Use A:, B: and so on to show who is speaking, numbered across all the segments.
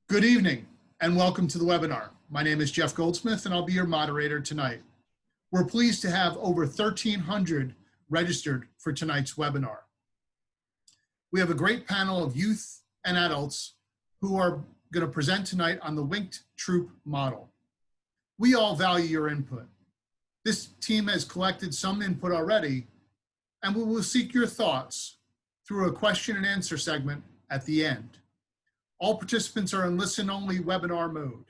A: Good evening and welcome to the webinar. My name is Jeff Goldsmith and I'll be your moderator tonight. We're pleased to have over 1,300 registered for tonight's webinar. We have a great panel of youth and adults who are going to present tonight on the linked troop model. We all value your input. This team has collected some input already, and we will seek your thoughts through a question and answer segment at the end. All participants are in listen-only webinar mode.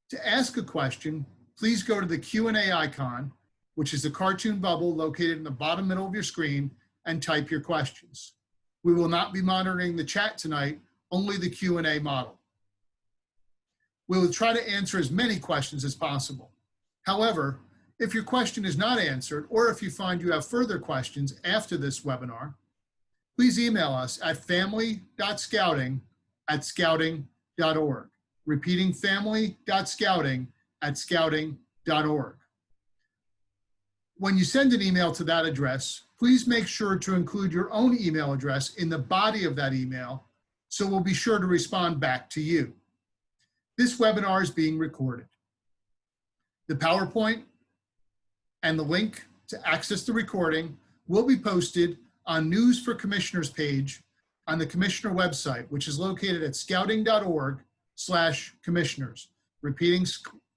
A: To ask a question, please go to the Q&A icon, which is the cartoon bubble located in the bottom middle of your screen, and type your questions. We will not be monitoring the chat tonight, only the Q&A model. We will try to answer as many questions as possible. However, if your question is not answered, or if you find you have further questions after this webinar, please email us at family.scouting@scouting.org. Repeating family.scouting@scouting.org. When you send an email to that address, please make sure to include your own email address in the body of that email, so we'll be sure to respond back to you. This webinar is being recorded. The PowerPoint and the link to access the recording will be posted on News for Commissioners page on the Commissioner website, which is located at scouting.org/commissioners. Repeating,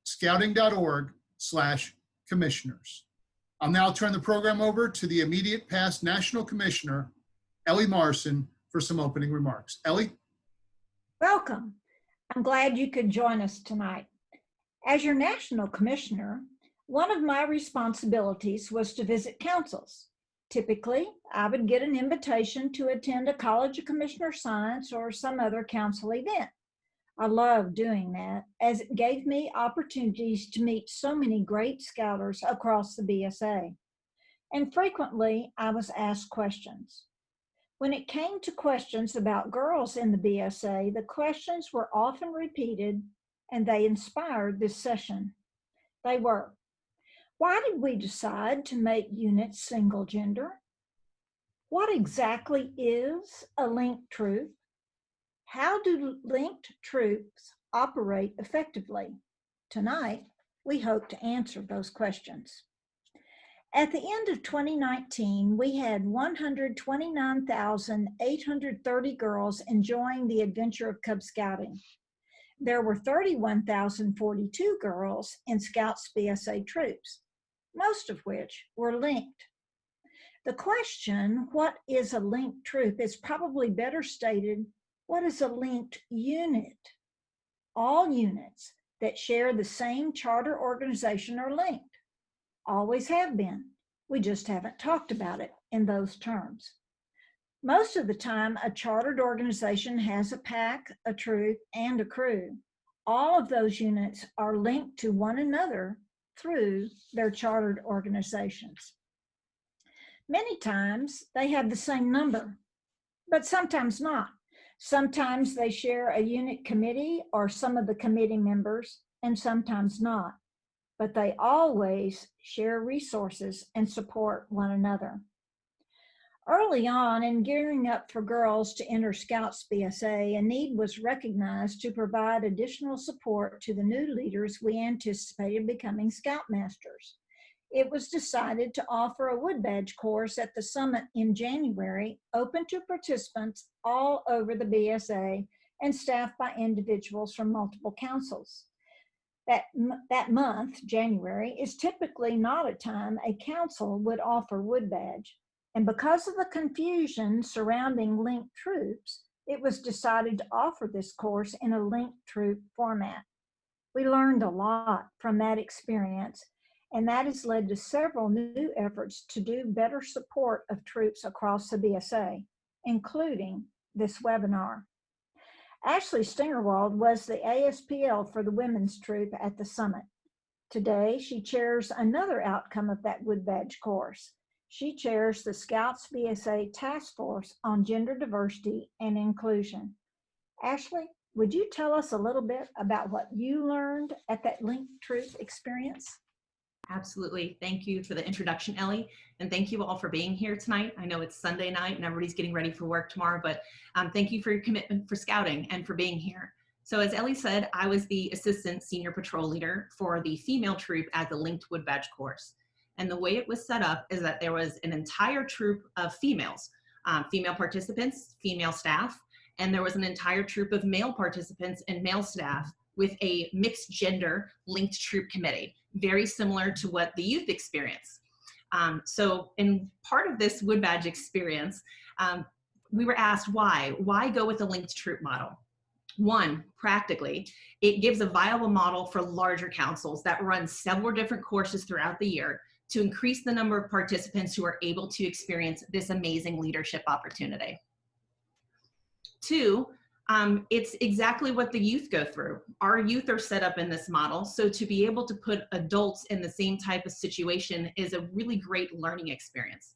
A: scouting.org/commissioners. I'll now turn the program over to the immediate past National Commissioner, Ellie Morrison, for some opening remarks. Ellie?
B: Welcome. I'm glad you could join us tonight. As your National Commissioner, one of my responsibilities was to visit councils. Typically, I would get an invitation to attend a College of Commissioner Science or some other council event. I loved doing that as it gave me opportunities to meet so many great scouters across the BSA. And frequently, I was asked questions. When it came to questions about girls in the BSA, the questions were often repeated and they inspired this session. They were: why did we decide to make units single gender? What exactly is a linked troop? How do linked troops operate effectively? Tonight, we hope to answer those questions. At the end of 2019, we had 129,830 girls enjoying the adventure of Cub Scouting. There were 31,042 girls in Scouts BSA troops, most of which were linked. The question, what is a linked troop, is probably better stated, what is a linked unit? All units that share the same charter organization are linked. Always have been. We just haven't talked about it in those terms. Most of the time, a chartered organization has a pack, a troop, and a crew. All of those units are linked to one another through their chartered organizations. Many times, they have the same number, but sometimes not. Sometimes they share a unit committee or some of the committee members, and sometimes not. But they always share resources and support one another. Early on in gearing up for girls to enter Scouts BSA, a need was recognized to provide additional support to the new leaders we anticipated becoming Scoutmasters. It was decided to offer a wood badge course at the summit in January, open to participants all over the BSA and staffed by individuals from multiple councils. That month, January, is typically not a time a council would offer wood badge. And because of the confusion surrounding linked troops, it was decided to offer this course in a linked troop format. We learned a lot from that experience, and that has led to several new efforts to do better support of troops across the BSA, including this webinar. Ashley Stingerwald was the ASPL for the women's troop at the summit. Today, she chairs another outcome of that wood badge course. She chairs the Scouts BSA Task Force on Gender Diversity and Inclusion. Ashley, would you tell us a little bit about what you learned at that linked troop experience?
C: Absolutely. Thank you for the introduction, Ellie, and thank you all for being here tonight. I know it's Sunday night and everybody's getting ready for work tomorrow, but thank you for your commitment for scouting and for being here. So as Ellie said, I was the assistant senior patrol leader for the female troop at the Linked Wood Badge course. And the way it was set up is that there was an entire troop of females, female participants, female staff, and there was an entire troop of male participants and male staff with a mixed gender linked troop committee, very similar to what the youth experience. So in part of this Wood Badge experience, we were asked why go with the linked troop model? One, practically, it gives a viable model for larger councils that run several different courses throughout the year to increase the number of participants who are able to experience this amazing leadership opportunity. Two, it's exactly what the youth go through. Our youth are set up in this model, so to be able to put adults in the same type of situation is a really great learning experience.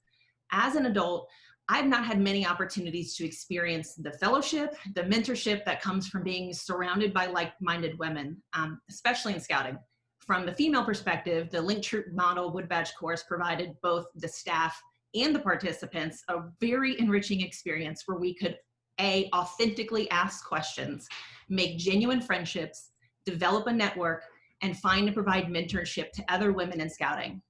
C: As an adult, I've not had many opportunities to experience the fellowship, the mentorship that comes from being surrounded by like-minded women, especially in scouting. From the female perspective, the Linked Troop Model Wood Badge course provided both the staff and the participants a very enriching experience where we could authentically ask questions, make genuine friendships, develop a network, and find and provide mentorship to other women in scouting.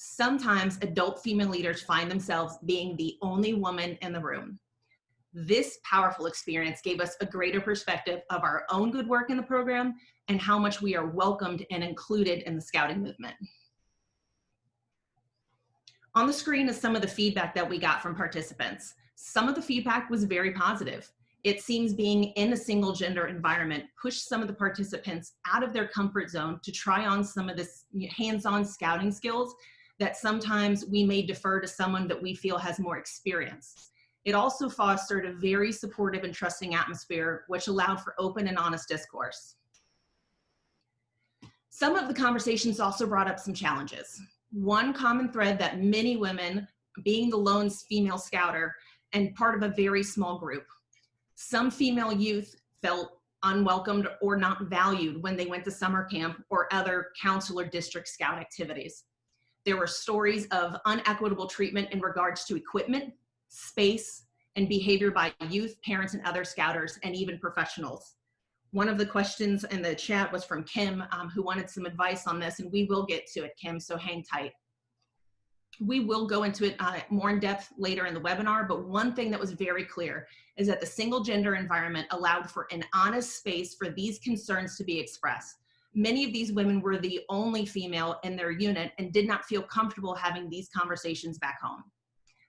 C: Sometimes adult female leaders find themselves being the only woman in the room. This powerful experience gave us a greater perspective of our own good work in the program and how much we are welcomed and included in the scouting movement. On the screen is some of the feedback that we got from participants. Some of the feedback was very positive. It seems being in a single gender environment pushed some of the participants out of their comfort zone to try on some of this hands-on scouting skills that sometimes we may defer to someone that we feel has more experience. It also fostered a very supportive and trusting atmosphere, which allowed for open and honest discourse. Some of the conversations also brought up some challenges. One common thread that many women, being the lone female scouter and part of a very small group, some female youth felt unwelcomed or not valued when they went to summer camp or other council or district scout activities. There were stories of unequitable treatment in regards to equipment, space, and behavior by youth, parents, and other scouters, and even professionals. One of the questions in the chat was from Kim, who wanted some advice on this, and we will get to it, Kim, so hang tight. We will go into it more in depth later in the webinar, but one thing that was very clear is that the single gender environment allowed for an honest space for these concerns to be expressed. Many of these women were the only female in their unit and did not feel comfortable having these conversations back home.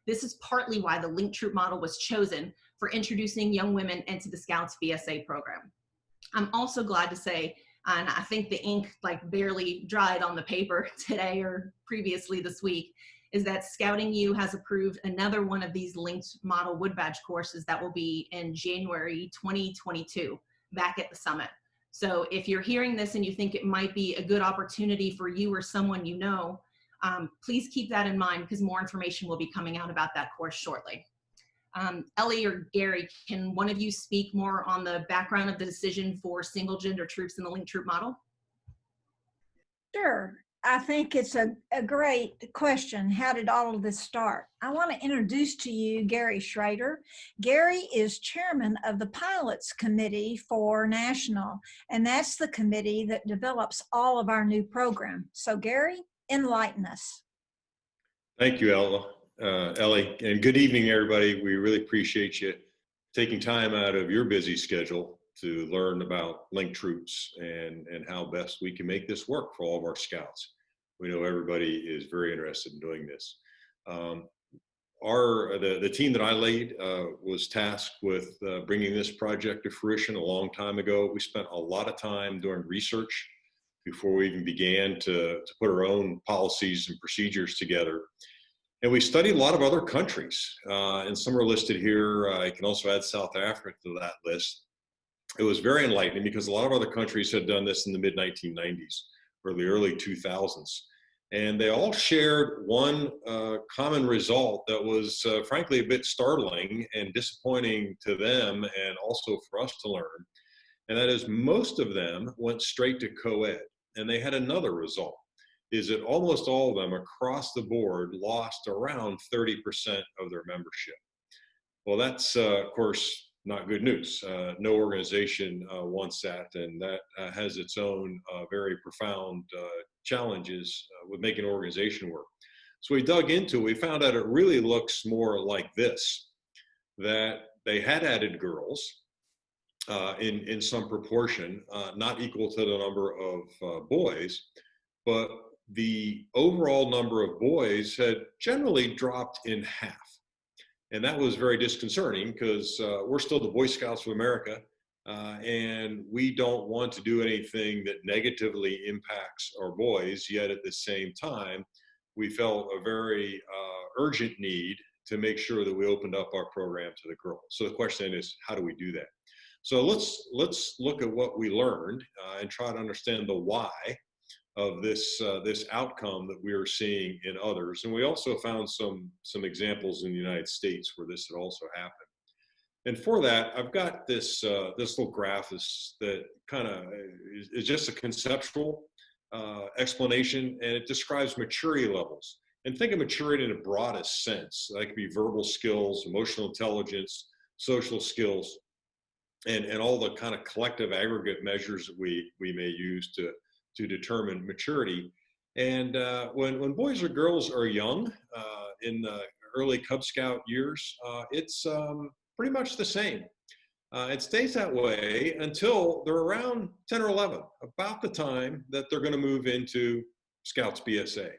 C: This is partly why the Linked Troop model was chosen for introducing young women into the Scouts BSA program. I'm also glad to say, and I think the ink barely dried on the paper today or previously this week, is that Scouting U has approved another one of these Linked Model Wood Badge courses that will be in January 2022 back at the summit. So if you're hearing this and you think it might be a good opportunity for you or someone you know, please keep that in mind because more information will be coming out about that course shortly. Ellie or Gary, can one of you speak more on the background of the decision for single gender troops in the Linked Troop model?
B: Sure. I think it's a great question. How did all of this start? I want to introduce to you Gary Schrader. Gary is chairman of the Pilots Committee for National, and that's the committee that develops all of our new program. So Gary, enlighten us.
D: Thank you, Ellie, and good evening, everybody. We really appreciate you taking time out of your busy schedule to learn about linked troops and how best we can make this work for all of our scouts. We know everybody is very interested in doing this. The team that I lead was tasked with bringing this project to fruition a long time ago. We spent a lot of time doing research before we even began to put our own policies and procedures together. And we studied a lot of other countries, and some are listed here. I can also add South Africa to that list. It was very enlightening because a lot of other countries had done this in the mid-1990s or the early 2000s. And they all shared one common result that was frankly a bit startling and disappointing to them and also for us to learn. And that is most of them went straight to co-ed. And they had another result, is that almost all of them across the board lost around 30% of their membership. Well, that's of course not good news. No organization wants that, and that has its own very profound challenges with making an organization work. So we dug into it. We found out it really looks more like this, that they had added girls in some proportion, not equal to the number of boys, but the overall number of boys had generally dropped in half. And that was very disconcerting because we're still the Boy Scouts of America, and we don't want to do anything that negatively impacts our boys. Yet at the same time, we felt a very urgent need to make sure that we opened up our program to the girls. So the question is, how do we do that? So let's look at what we learned and try to understand the why of this outcome that we are seeing in others. And we also found some examples in the United States where this had also happened. And for that, I've got this little graph that kind of is just a conceptual explanation, and it describes maturity levels. And think of maturity in the broadest sense. That could be verbal skills, emotional intelligence, social skills, and all the kind of collective aggregate measures that we may use to determine maturity. And when boys or girls are young, in the early Cub Scout years, it's pretty much the same. It stays that way until they're around 10 or 11, about the time that they're going to move into Scouts BSA.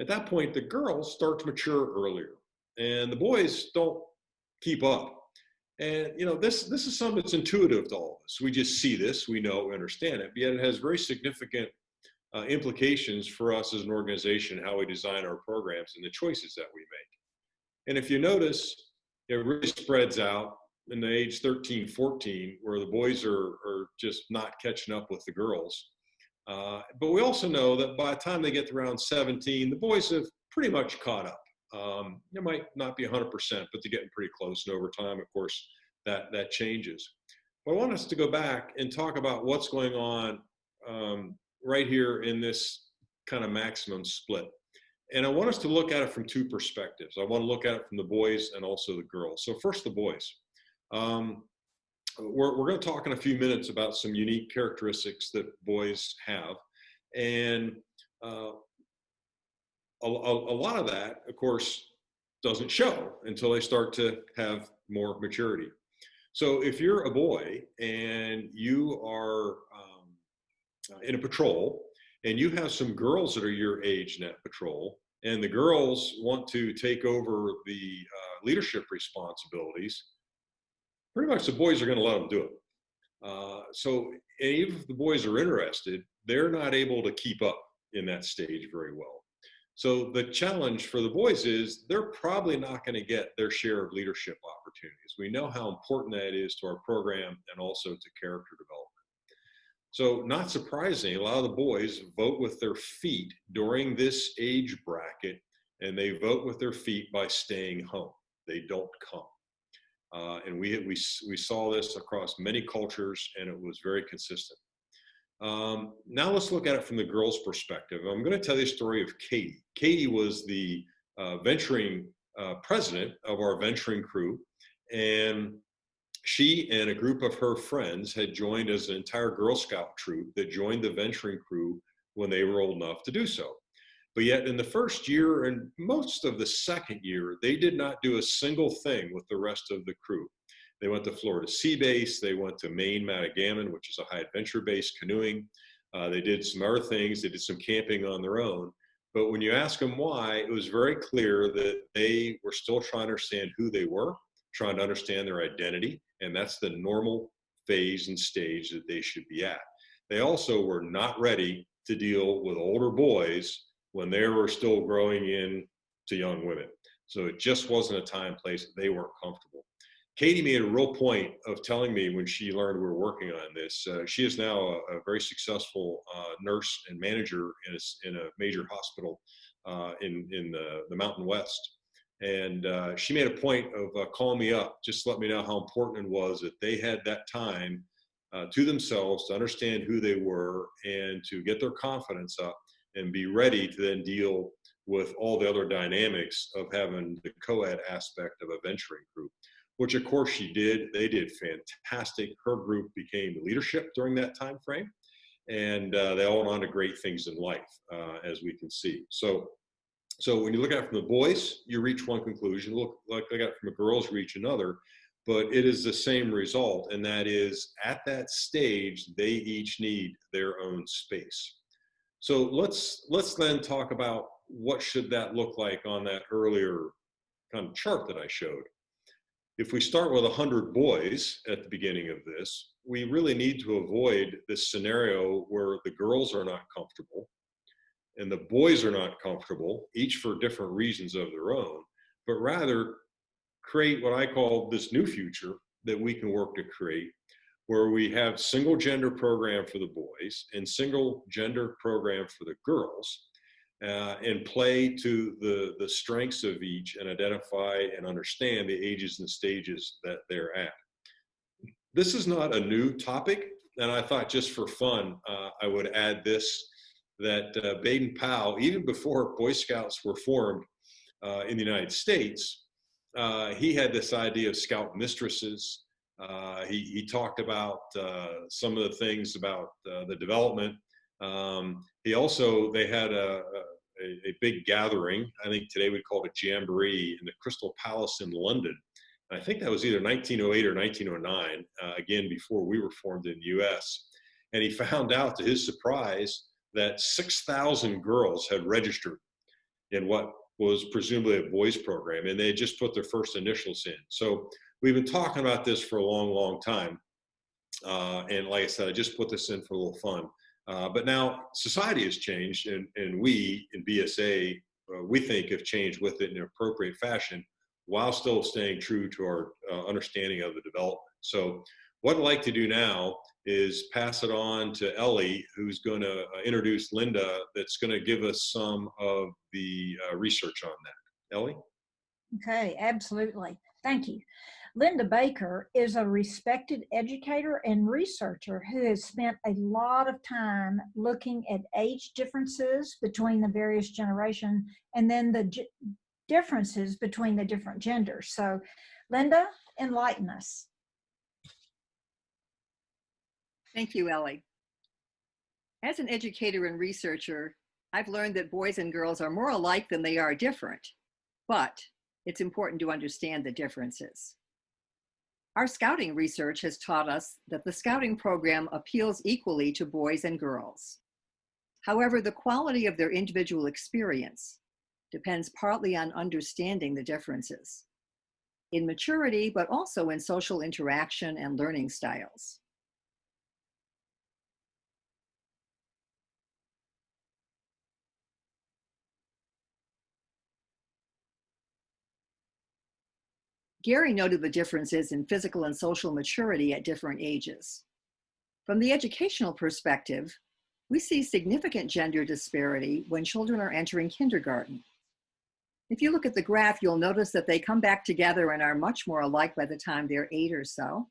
D: At that point, the girls start to mature earlier, and the boys don't keep up. And this is something that's intuitive to all of us. We just see this, we know, we understand it, but yet it has very significant implications for us as an organization, how we design our programs and the choices that we make. And if you notice, it really spreads out in the age 13, 14, where the boys are just not catching up with the girls. But we also know that by the time they get to around 17, the boys have pretty much caught up. It might not be 100%, but they're getting pretty close. And over time, of course, that changes. But I want us to go back and talk about what's going on right here in this kind of maximum split. And I want us to look at it from two perspectives. I want to look at it from the boys and also the girls. So first, the boys. We're going to talk in a few minutes about some unique characteristics that boys have. And a lot of that, of course, doesn't show until they start to have more maturity. So if you're a boy and you are in a patrol and you have some girls that are your age in that patrol, and the girls want to take over the leadership responsibilities, pretty much the boys are going to let them do it. So even if the boys are interested, they're not able to keep up in that stage very well. So the challenge for the boys is they're probably not going to get their share of leadership opportunities. We know how important that is to our program and also to character development. So not surprising, a lot of the boys vote with their feet during this age bracket, and they vote with their feet by staying home. They don't come. And we saw this across many cultures, and it was very consistent. Now let's look at it from the girls' perspective. I'm going to tell you a story of Katie. Katie was the venturing president of our venturing crew, and she and a group of her friends had joined as an entire Girl Scout troop that joined the venturing crew when they were old enough to do so. But yet in the first year and most of the second year, they did not do a single thing with the rest of the crew. They went to Florida Sea Base. They went to Maine Matagamon, which is a high adventure base, canoeing. They did some other things. They did some camping on their own. But when you ask them why, it was very clear that they were still trying to understand who they were, trying to understand their identity. And that's the normal phase and stage that they should be at. They also were not ready to deal with older boys when they were still growing into young women. So it just wasn't a time, place that they weren't comfortable. Katie made a real point of telling me when she learned we were working on this. She is now a very successful nurse and manager in a major hospital in the Mountain West. And she made a point of calling me up, just to let me know how important it was that they had that time to themselves to understand who they were and to get their confidence up and be ready to then deal with all the other dynamics of having the co-ed aspect of a venturing group. which of course she did. They did fantastic. Her group became leadership during that time frame, and they all went on to great things in life, as we can see. So when you look at it from the boys, you reach one conclusion. Look at it from the girls, you reach another. But it is the same result, and that is at that stage, they each need their own space. So let's then talk about what should that look like on that earlier kind of chart that I showed. If we start with 100 boys at the beginning of this, we really need to avoid this scenario where the girls are not comfortable and the boys are not comfortable, each for different reasons of their own, but rather create what I call this new future that we can work to create, where we have single gender program for the boys and single gender program for the girls, and play to the strengths of each and identify and understand the ages and stages that they're at. This is not a new topic, and I thought just for fun, I would add this, that Baden-Powell, even before Boy Scouts were formed in the United States, he had this idea of scout mistresses. He talked about some of the things about the development. They had a big gathering. I think today we'd call it a jamboree in the Crystal Palace in London. I think that was either 1908 or 1909, again, before we were formed in the US. And he found out, to his surprise, that 6,000 girls had registered in what was presumably a boys program, and they had just put their first initials in. So we've been talking about this for a long, long time. And like I said, I just put this in for a little fun. But now society has changed, and we in BSA, we think, have changed with it in an appropriate fashion while still staying true to our understanding of the development. So what I'd like to do now is pass it on to Ellie, who's going to introduce Linda, that's going to give us some of the research on that. Ellie?
B: Okay, absolutely. Thank you. Linda Baker is a respected educator and researcher who has spent a lot of time looking at age differences between the various generations and then the differences between the different genders. So, Linda, enlighten us.
E: Thank you, Ellie. As an educator and researcher, I've learned that boys and girls are more alike than they are different, but it's important to understand the differences. Our scouting research has taught us that the scouting program appeals equally to boys and girls. However, the quality of their individual experience depends partly on understanding the differences in maturity, but also in social interaction and learning styles. Gary noted the differences in physical and social maturity at different ages. From the educational perspective, we see significant gender disparity when children are entering kindergarten. If you look at the graph, you'll notice that they come back together and are much more alike by the time they're 8 or so.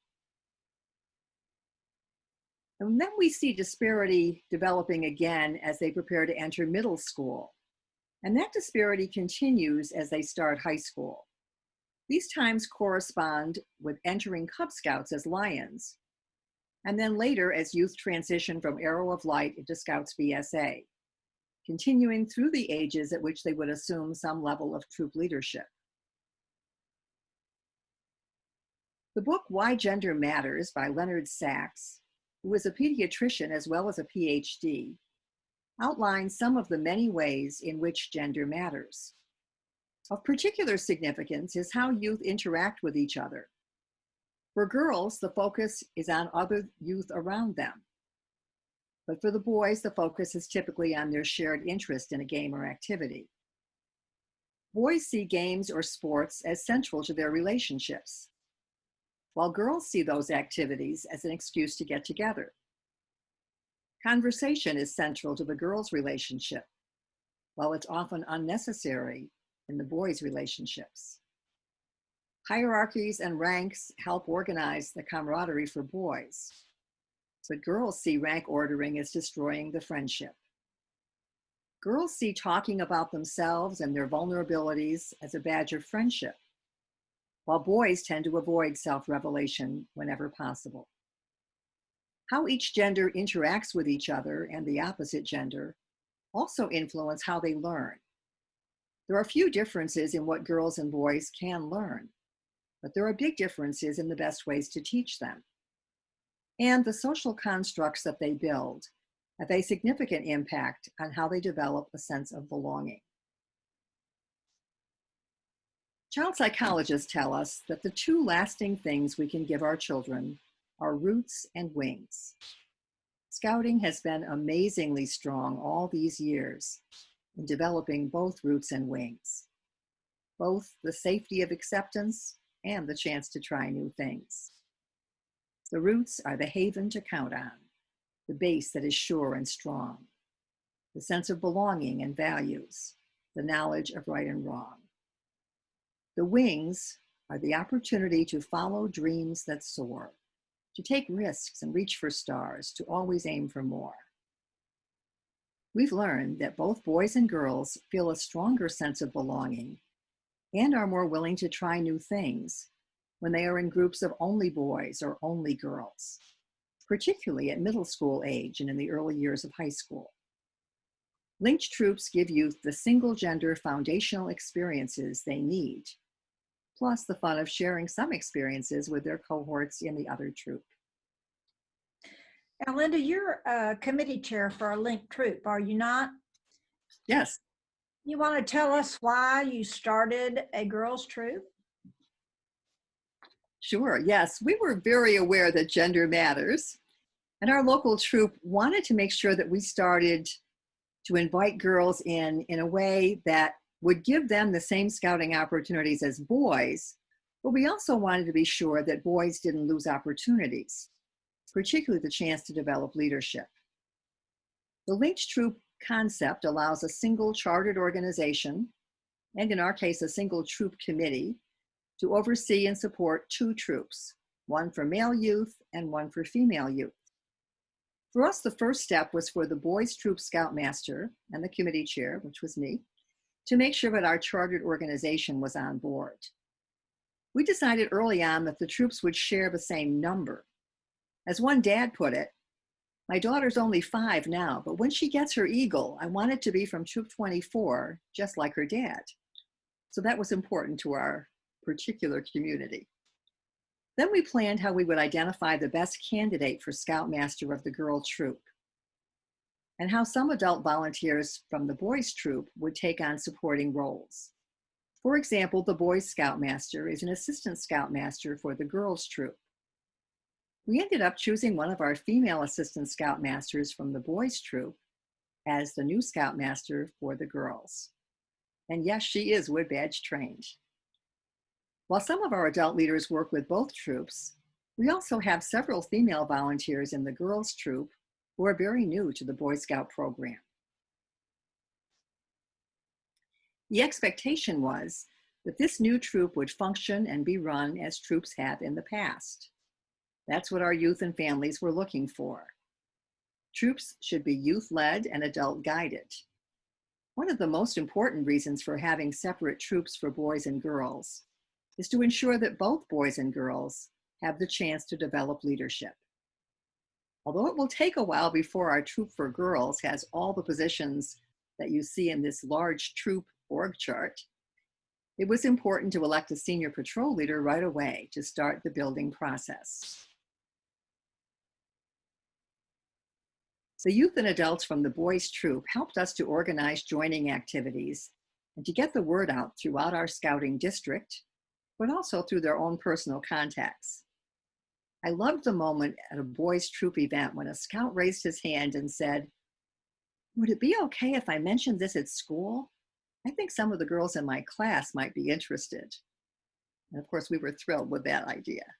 E: And then we see disparity developing again as they prepare to enter middle school. And that disparity continues as they start high school. These times correspond with entering Cub Scouts as Lions, and then later as youth transition from Arrow of Light into Scouts BSA, continuing through the ages at which they would assume some level of troop leadership. The book Why Gender Matters by Leonard Sachs, who is a pediatrician as well as a PhD, outlines some of the many ways in which gender matters. Of particular significance is how youth interact with each other. For girls, the focus is on other youth around them. But for the boys, the focus is typically on their shared interest in a game or activity. Boys see games or sports as central to their relationships, while girls see those activities as an excuse to get together. Conversation is central to the girls' relationship, while it's often unnecessary in the boys' relationships. Hierarchies and ranks help organize the camaraderie for boys, but girls see rank ordering as destroying the friendship. Girls see talking about themselves and their vulnerabilities as a badge of friendship, while boys tend to avoid self-revelation whenever possible. How each gender interacts with each other and the opposite gender also influence how they learn. There are few differences in what girls and boys can learn, but there are big differences in the best ways to teach them. And the social constructs that they build have a significant impact on how they develop a sense of belonging. Child psychologists tell us that the two lasting things we can give our children are roots and wings. Scouting has been amazingly strong all these years in developing both roots and wings, both the safety of acceptance and the chance to try new things. The roots are the haven to count on, the base that is sure and strong, the sense of belonging and values, the knowledge of right and wrong. The wings are the opportunity to follow dreams that soar, to take risks and reach for stars, to always aim for more. We've learned that both boys and girls feel a stronger sense of belonging and are more willing to try new things when they are in groups of only boys or only girls, particularly at middle school age and in the early years of high school. Linked troops give youth the single-gender foundational experiences they need, plus the fun of sharing some experiences with their cohorts in the other troop.
B: Now, Linda, you're committee chair for a linked troop, are you not?
E: Yes.
B: You want to tell us why you started a girls' troop?
E: Sure, yes. We were very aware that gender matters, and our local troop wanted to make sure that we started to invite girls in a way that would give them the same scouting opportunities as boys, but we also wanted to be sure that boys didn't lose opportunities, particularly the chance to develop leadership. The linked troop concept allows a single chartered organization, and in our case, a single troop committee, to oversee and support two troops, one for male youth and one for female youth. For us, the first step was for the boys' troop scoutmaster and the committee chair, which was me, to make sure that our chartered organization was on board. We decided early on that the troops would share the same number. As one dad put it, my daughter's only 5 now, but when she gets her eagle, I want it to be from Troop 24, just like her dad. So that was important to our particular community. Then we planned how we would identify the best candidate for Scoutmaster of the girl troop, and how some adult volunteers from the boys troop would take on supporting roles. For example, the boys Scoutmaster is an assistant Scoutmaster for the girls troop. We ended up choosing one of our female assistant Scoutmasters from the boys troop as the new Scoutmaster for the girls. And yes, she is Wood Badge trained. While some of our adult leaders work with both troops, we also have several female volunteers in the girls troop who are very new to the Boy Scout program. The expectation was that this new troop would function and be run as troops have in the past. That's what our youth and families were looking for. Troops should be youth-led and adult-guided. One of the most important reasons for having separate troops for boys and girls is to ensure that both boys and girls have the chance to develop leadership. Although it will take a while before our troop for girls has all the positions that you see in this large troop org chart, it was important to elect a senior patrol leader right away to start the building process. The youth and adults from the boys troop helped us to organize joining activities and to get the word out throughout our scouting district, but also through their own personal contacts. I loved the moment at a boys troop event when a scout raised his hand and said, "Would it be okay if I mentioned this at school? I think some of the girls in my class might be interested." And of course, we were thrilled with that idea.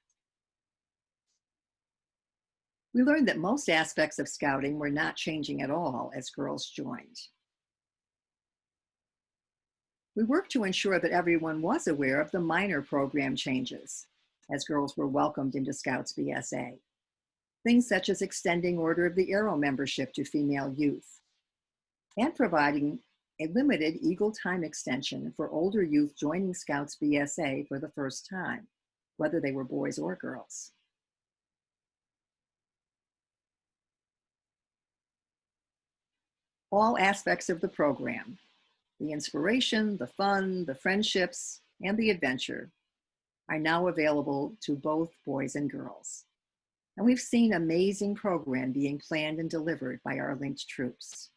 E: We learned that most aspects of scouting were not changing at all as girls joined. We worked to ensure that everyone was aware of the minor program changes as girls were welcomed into Scouts BSA. Things such as extending Order of the Arrow membership to female youth and providing a limited Eagle time extension for older youth joining Scouts BSA for the first time, whether they were boys or girls. All aspects of the program, the inspiration, the fun, the friendships, and the adventure, are now available to both boys and girls. And we've seen amazing program being planned and delivered by our linked troops.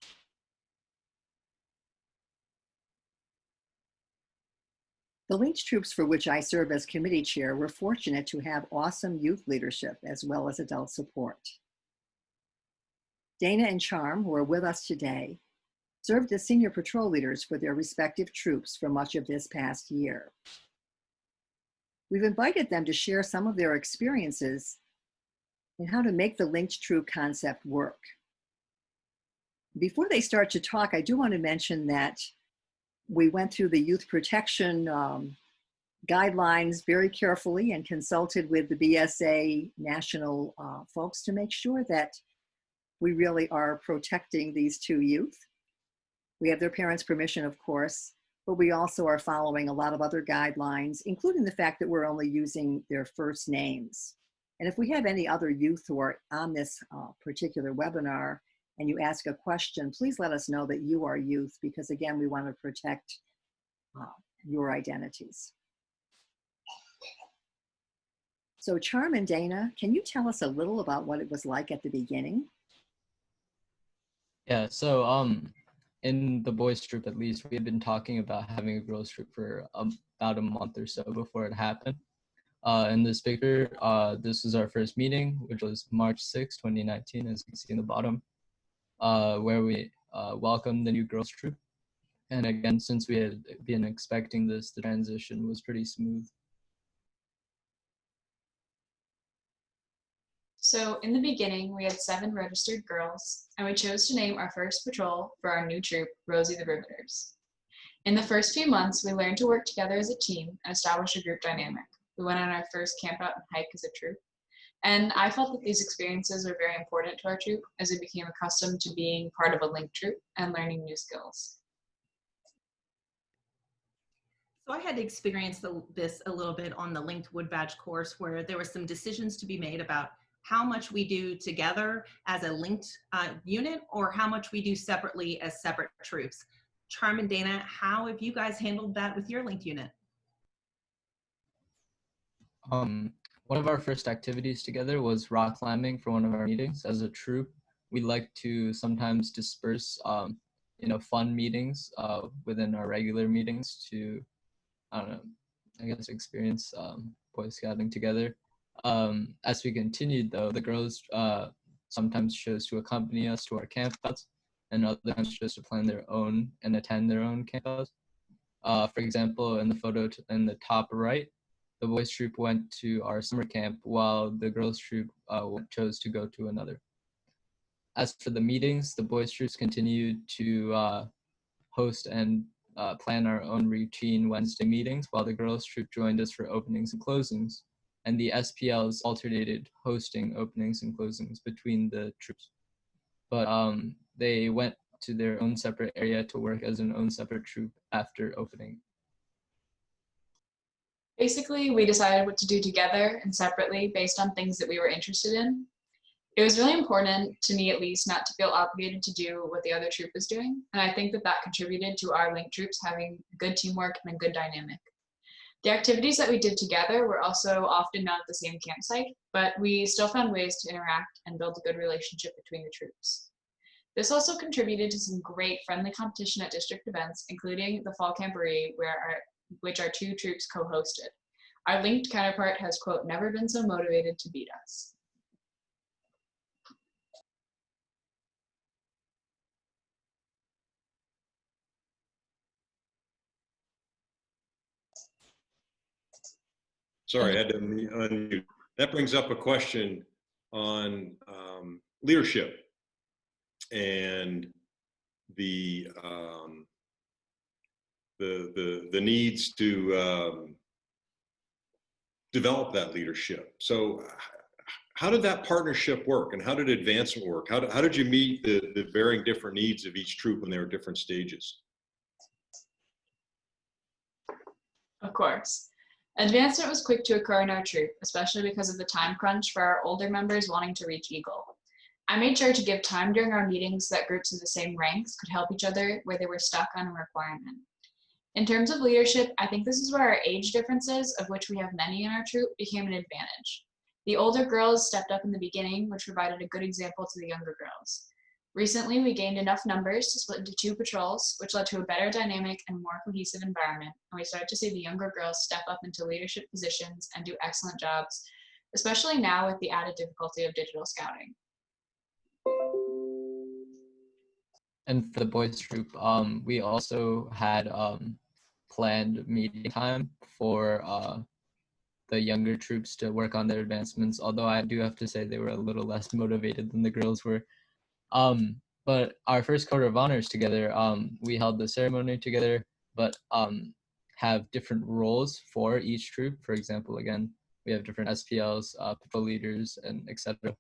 E: The linked troops for which I serve as committee chair were fortunate to have awesome youth leadership as well as adult support. Dana and Charm, who are with us today, served as senior patrol leaders for their respective troops for much of this past year. We've invited them to share some of their experiences in how to make the linked troop concept work. Before they start to talk, I do want to mention that we went through the youth protection guidelines very carefully and consulted with the BSA national folks to make sure that we really are protecting these two youth. We have their parents' permission, of course, but we also are following a lot of other guidelines, including the fact that we're only using their first names. And if we have any other youth who are on this particular webinar and you ask a question, please let us know that you are youth, because again, we want to protect your identities. So Charm and Dana, can you tell us a little about what it was like at the beginning?
F: Yeah, so in the boys troop, at least, we had been talking about having a girls troop for about a month or so before it happened. In this picture, this was our first meeting, which was March 6, 2019, as you can see in the bottom, where we welcomed the new girls troop. And again, since we had been expecting this, the transition was pretty smooth.
G: So in the beginning, we had 7 registered girls, and we chose to name our first patrol for our new troop, Rosie the Riveters. In the first few months, we learned to work together as a team and establish a group dynamic. We went on our first camp out and hike as a troop. And I felt that these experiences were very important to our troop as we became accustomed to being part of a linked troop and learning new skills.
C: So I had to experience this a little bit on the linked wood badge course, where there were some decisions to be made about how much we do together as a linked unit or how much we do separately as separate troops. Charm and Dana, how have you guys handled that with your linked unit?
F: One of our first activities together was rock climbing for one of our meetings. As a troop, we like to sometimes disperse, fun meetings within our regular meetings to, I guess experience Boy Scouting together. As we continued, though, the girls sometimes chose to accompany us to our campouts, and other times chose to plan their own and attend their own campouts. For example, in the photo in the top right, the boys troop went to our summer camp while the girls troop chose to go to another. As for the meetings, the boys troops continued to host and plan our own routine Wednesday meetings, while the girls troop joined us for openings and closings, and the SPLs alternated hosting openings and closings between the troops. But they went to their own separate area to work as an own separate troop after opening.
G: Basically, we decided what to do together and separately based on things that we were interested in. It was really important, to me at least, not to feel obligated to do what the other troop was doing, and I think that that contributed to our linked troops having good teamwork and a good dynamic. The activities that we did together were also often not at the same campsite, but we still found ways to interact and build a good relationship between the troops. This also contributed to some great friendly competition at district events, including the Fall Camporee, which our 2 troops co-hosted. Our linked counterpart has, quote, never been so motivated to beat us.
D: Sorry, I had to unmute. That brings up a question on leadership and the needs to develop that leadership. So how did that partnership work, and how did advancement work? How did you meet the varying different needs of each troop when they were different stages?
G: Of course. Advancement was quick to occur in our troop, especially because of the time crunch for our older members wanting to reach Eagle. I made sure to give time during our meetings so that groups of the same ranks could help each other where they were stuck on a requirement. In terms of leadership, I think this is where our age differences, of which we have many in our troop, became an advantage. The older girls stepped up in the beginning, which provided a good example to the younger girls. Recently, we gained enough numbers to split into 2 patrols, which led to a better dynamic and more cohesive environment, and we started to see the younger girls step up into leadership positions and do excellent jobs, especially now with the added difficulty of digital scouting.
F: And for the boys troop, we also had planned meeting time for the younger troops to work on their advancements, although I do have to say they were a little less motivated than the girls were. But our first quarter of honors together, we held the ceremony together, but have different roles for each troop. For example, again, we have different SPLs, patrol leaders, and etc.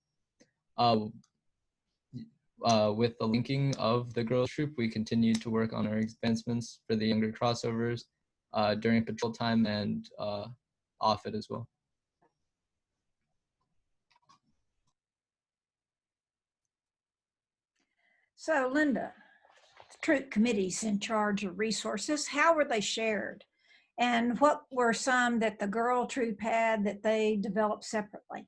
F: With the linking of the girls troop, we continued to work on our advancements for the younger crossovers during patrol time and off it as well.
B: So Linda, the troop committees in charge of resources, how were they shared? And what were some that the girl troop had that they developed separately?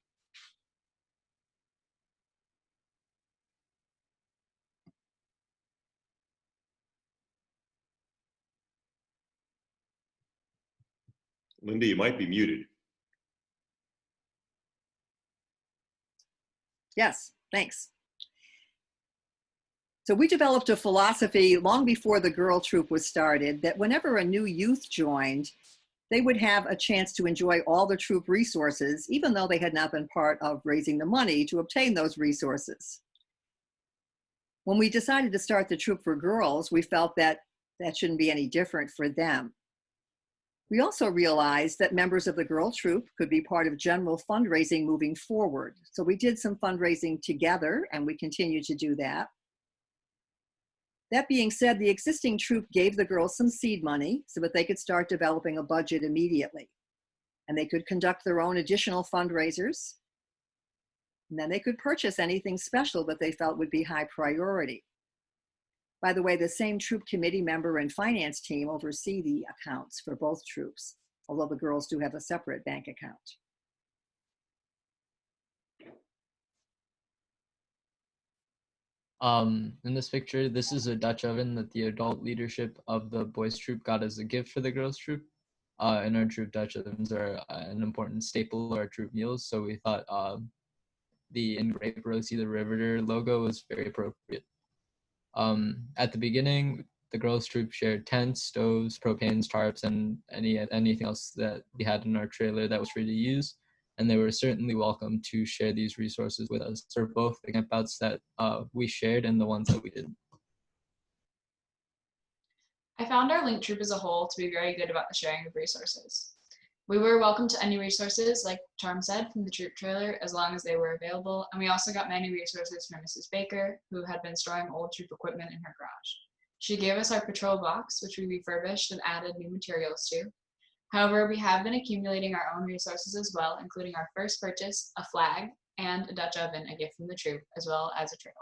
D: Linda, you might be muted.
E: Yes, thanks. So we developed a philosophy long before the girl troop was started that whenever a new youth joined, they would have a chance to enjoy all the troop resources, even though they had not been part of raising the money to obtain those resources. When we decided to start the troop for girls, we felt that that shouldn't be any different for them. We also realized that members of the girl troop could be part of general fundraising moving forward. So we did some fundraising together, and we continue to do that. That being said, the existing troop gave the girls some seed money so that they could start developing a budget immediately. And they could conduct their own additional fundraisers. And then they could purchase anything special that they felt would be high priority. By the way, the same troop committee member and finance team oversee the accounts for both troops, although the girls do have a separate bank account.
F: In this picture, this is a Dutch oven that the adult leadership of the boys troop got as a gift for the girls troop. In our troop, Dutch ovens are an important staple of our troop meals, so we thought the engraved Rosie the Riveter logo was very appropriate. At the beginning, the girls troop shared tents, stoves, propanes, tarps, and anything else that we had in our trailer that was free to use. And they were certainly welcome to share these resources with us for both the campouts that we shared and the ones that we didn't.
G: I found our link troop as a whole to be very good about the sharing of resources. We were welcome to any resources, like Charm said, from the troop trailer, as long as they were available, and we also got many resources from Mrs. Baker, who had been storing old troop equipment in her garage. She gave us our patrol box, which we refurbished and added new materials to. However, we have been accumulating our own resources as well, including our first purchase, a flag, and a Dutch oven, a gift from the troop, as well as a trailer.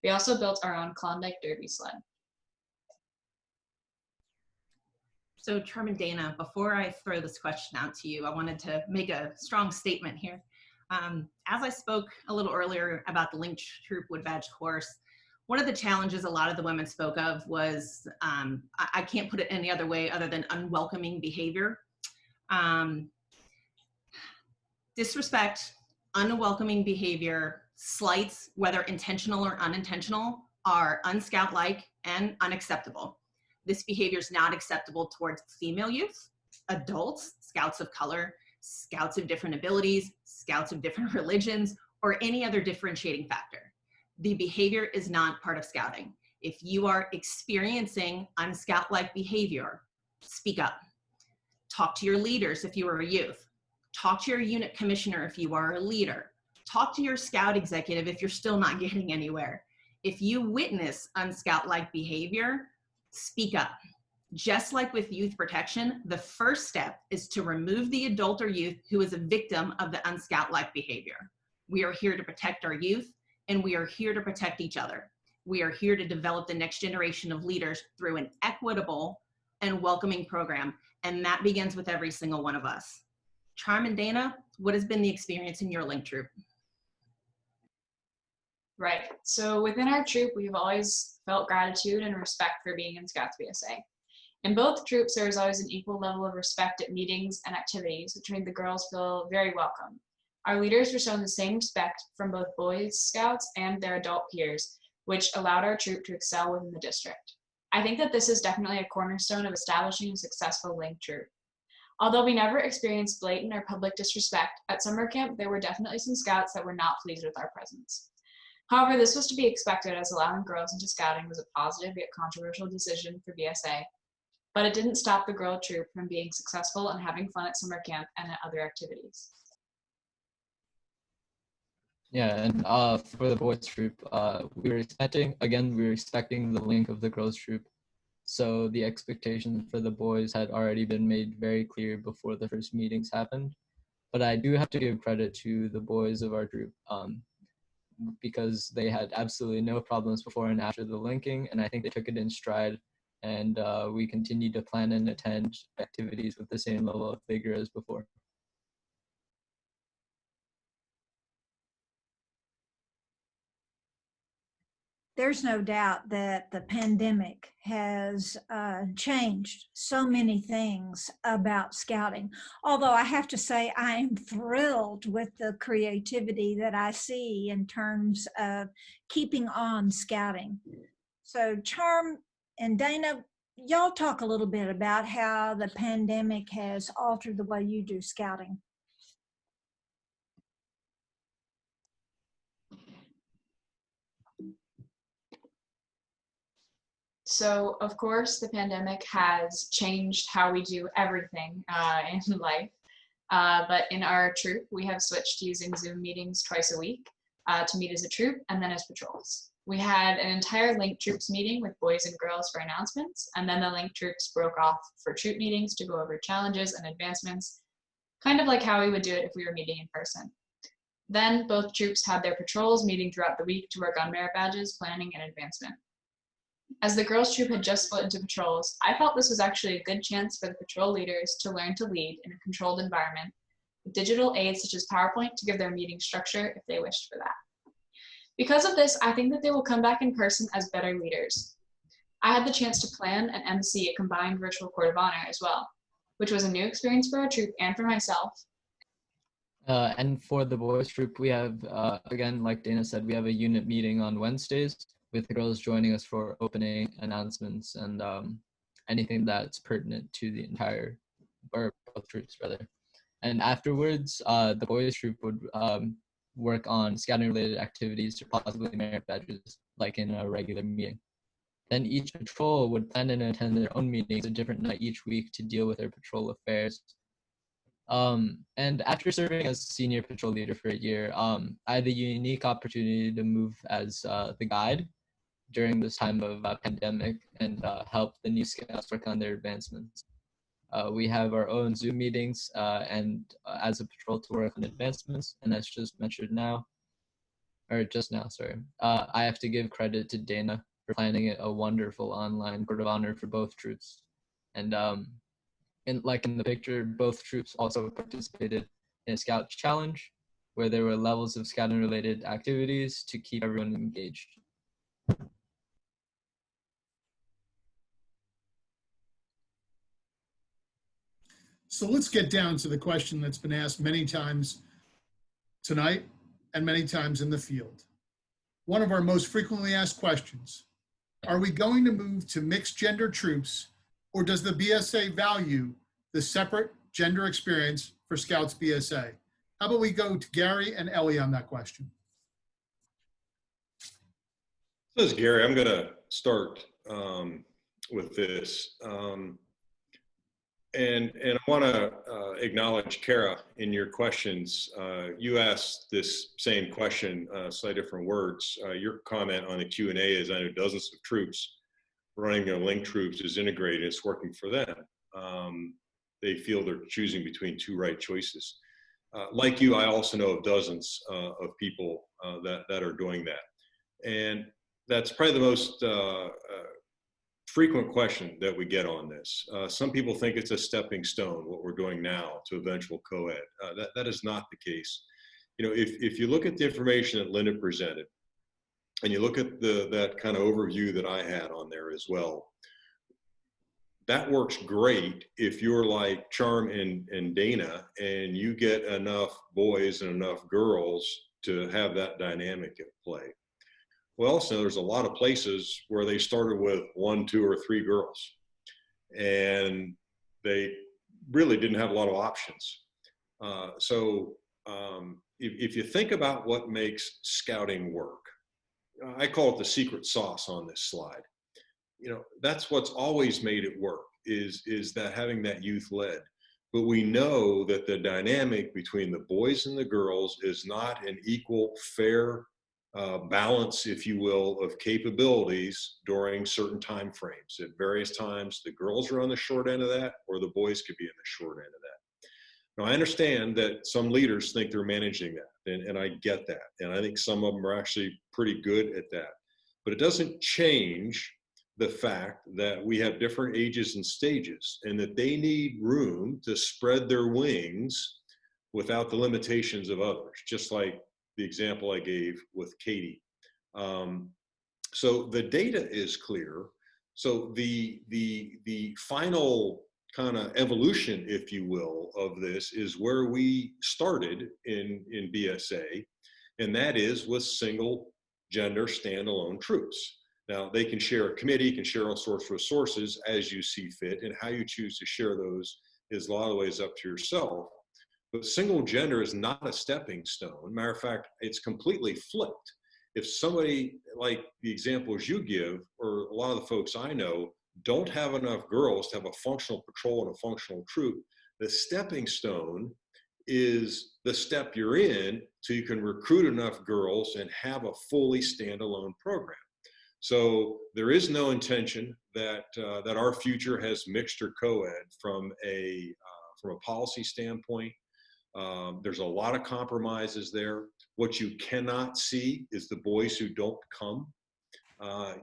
G: We also built our own Klondike Derby sled.
H: So Charm and Dana, before I throw this question out to you, I wanted to make a strong statement here. As I spoke a little earlier about the Link Troop Wood Badge course, one of the challenges a lot of the women spoke of was, I can't put it any other way other than unwelcoming behavior. Disrespect, unwelcoming behavior, slights, whether intentional or unintentional, are unscout-like and unacceptable. This behavior is not acceptable towards female youth, adults, scouts of color, scouts of different abilities, scouts of different religions, or any other differentiating factor. The behavior is not part of scouting. If you are experiencing unscout-like behavior, speak up. Talk to your leaders if you are a youth. Talk to your unit commissioner if you are a leader. Talk to your scout executive if you're still not getting anywhere. If you witness unscout-like behavior, speak up. Just like with youth protection, the first step is to remove the adult or youth who is a victim of the unscout-like behavior. We are here to protect our youth, and we are here to protect each other. We are here to develop the next generation of leaders through an equitable and welcoming program, and that begins with every single one of us. Charm and Dana, what has been the experience in your Link troop?
G: Right. So within our troop, we've always felt gratitude and respect for being in Scouts BSA. In both troops, there is always an equal level of respect at meetings and activities, which made the girls feel very welcome. Our leaders were shown the same respect from both boys Scouts and their adult peers, which allowed our troop to excel within the district. I think that this is definitely a cornerstone of establishing a successful Link troop. Although we never experienced blatant or public disrespect, at summer camp, there were definitely some Scouts that were not pleased with our presence. However, this was to be expected, as allowing girls into scouting was a positive yet controversial decision for BSA. But it didn't stop the girl troop from being successful and having fun at summer camp and at other activities.
F: Yeah, and for the boys troop, we were expecting the link of the girls troop. So the expectations for the boys had already been made very clear before the first meetings happened. But I do have to give credit to the boys of our group because they had absolutely no problems before and after the linking, and I think they took it in stride. And we continued to plan and attend activities with the same level of vigor as before.
B: There's no doubt that the pandemic has changed so many things about scouting. Although I have to say, I am thrilled with the creativity that I see in terms of keeping on scouting. So Charm and Dana, y'all talk a little bit about how the pandemic has altered the way you do scouting.
G: So, of course, the pandemic has changed how we do everything in life. But in our troop, we have switched to using Zoom meetings twice a week to meet as a troop and then as patrols. We had an entire Link troops meeting with boys and girls for announcements, and then the Link troops broke off for troop meetings to go over challenges and advancements, kind of like how we would do it if we were meeting in person. Then both troops had their patrols meeting throughout the week to work on merit badges, planning, and advancement. As the girls troop had just split into patrols, I felt this was actually a good chance for the patrol leaders to learn to lead in a controlled environment with digital aids such as PowerPoint to give their meeting structure if they wished for that. Because of this, I think that they will come back in person as better leaders. I had the chance to plan and MC a combined virtual court of honor as well, which was a new experience for our troop and for myself.
F: And for the boys troop, we have, again, like Dana said, we have a unit meeting on Wednesdays with the girls joining us for opening announcements and anything that's pertinent to the entire, or both troops rather. And afterwards, the boys troop would work on scouting related activities to possibly merit badges, like in a regular meeting. Then each patrol would plan and attend their own meetings a different night each week to deal with their patrol affairs. And after serving as senior patrol leader for a year, I had the unique opportunity to move as the guide during this time of pandemic and help the new scouts work on their advancements. We have our own Zoom meetings and as a patrol to work on advancements, and that's just mentioned now, or just now, sorry. I have to give credit to Dana for planning a wonderful online court of honor for both troops. And like in the picture, both troops also participated in a scout challenge where there were levels of scouting related activities to keep everyone engaged.
A: So let's get down to the question that's been asked many times tonight and many times in the field. One of our most frequently asked questions: are we going to move to mixed gender troops, or does the BSA value the separate gender experience for Scouts BSA? How about we go to Gary and Ellie on that question?
D: This is Gary. I'm going to start with this. And I want to acknowledge Kara in your questions. You asked this same question, slightly different words. Your comment on the Q&A is I know dozens of troops running their link troops is integrated, it's working for them. They feel they're choosing between two right choices. Like you, I also know of dozens of people that are doing that. And that's probably the most frequent question that we get on this. Some people think it's a stepping stone, what we're doing now, to eventual co-ed. That is not the case. You know, if you look at the information that Linda presented, and you look at that kind of overview that I had on there as well, that works great if you're like Charm and Dana, and you get enough boys and enough girls to have that dynamic at play. Well, also, there's a lot of places where they started with 1, 2, or 3 girls, and they really didn't have a lot of options. If you think about what makes scouting work, I call it the secret sauce on this slide. You know, that's what's always made it work, is that having that youth led. But we know that the dynamic between the boys and the girls is not an equal, fair balance, if you will, of capabilities during certain time frames. At various times, the girls are on the short end of that, or the boys could be in the short end of that. Now, I understand that some leaders think they're managing that, and I get that. And I think some of them are actually pretty good at that. But it doesn't change the fact that we have different ages and stages, and that they need room to spread their wings without the limitations of others, just like the example I gave with Katie. So the data is clear. So the final kind of evolution, if you will, of this is where we started in BSA, and that is with single gender standalone troops. Now, they can share a committee, can share all sorts of resources as you see fit, and how you choose to share those is a lot of ways up to yourself. But single gender is not a stepping stone. Matter of fact, it's completely flipped. If somebody, like the examples you give, or a lot of the folks I know, don't have enough girls to have a functional patrol and a functional troop, the stepping stone is the step you're in so you can recruit enough girls and have a fully standalone program. So there is no intention that that our future has mixed or co-ed from a policy standpoint. There's a lot of compromises there. What you cannot see is the boys who don't come.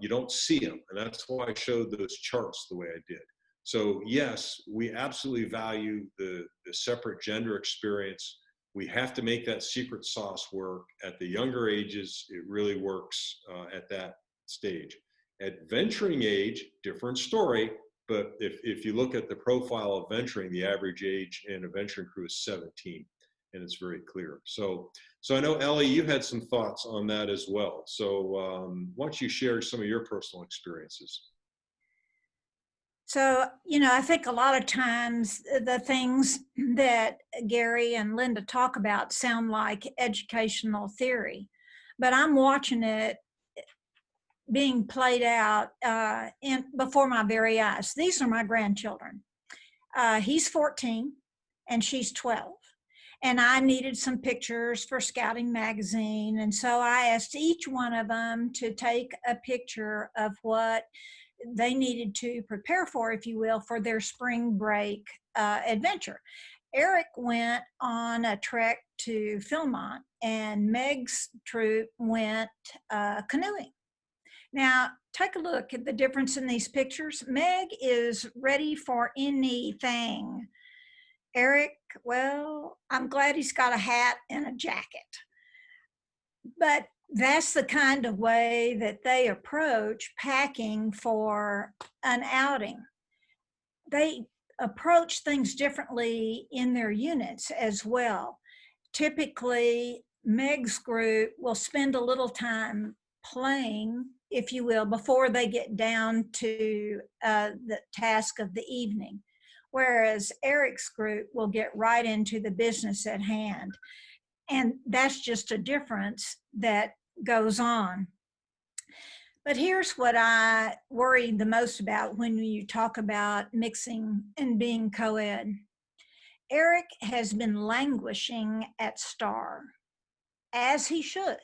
D: You don't see them, and that's why I showed those charts the way I did. So yes, we absolutely value the separate gender experience. We have to make that secret sauce work. At the younger ages, it really works at that stage. At venturing age, different story, but if you look at the profile of venturing, the average age in a venturing crew is 17, and it's very clear. So I know, Ellie, you had some thoughts on that as well. So why don't you share some of your personal experiences?
B: So, you know, I think a lot of times the things that Gary and Linda talk about sound like educational theory, but I'm watching it being played out before my very eyes. These are my grandchildren. He's 14 and she's 12. And I needed some pictures for Scouting Magazine. And so I asked each one of them to take a picture of what they needed to prepare for, if you will, for their spring break adventure. Eric went on a trek to Philmont, and Meg's troop went canoeing. Now, take a look at the difference in these pictures. Meg is ready for anything. Eric, well, I'm glad he's got a hat and a jacket. But that's the kind of way that they approach packing for an outing. They approach things differently in their units as well. Typically, Meg's group will spend a little time playing, if you will, before they get down to the task of the evening. Whereas Eric's group will get right into the business at hand. And that's just a difference that goes on. But here's what I worry the most about when you talk about mixing and being co-ed. Eric has been languishing at STAR, as he should.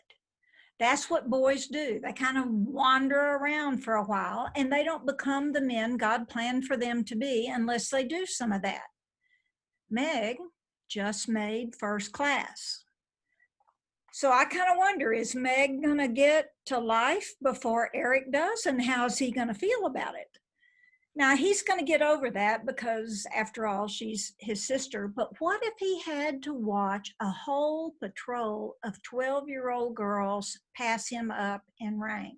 B: That's what boys do. They kind of wander around for a while and they don't become the men God planned for them to be unless they do some of that. Meg just made first class. So I kind of wonder, is Meg going to get to life before Eric does? And how's he going to feel about it? Now, he's going to get over that because, after all, she's his sister. But what if he had to watch a whole patrol of 12-year-old girls pass him up in rank?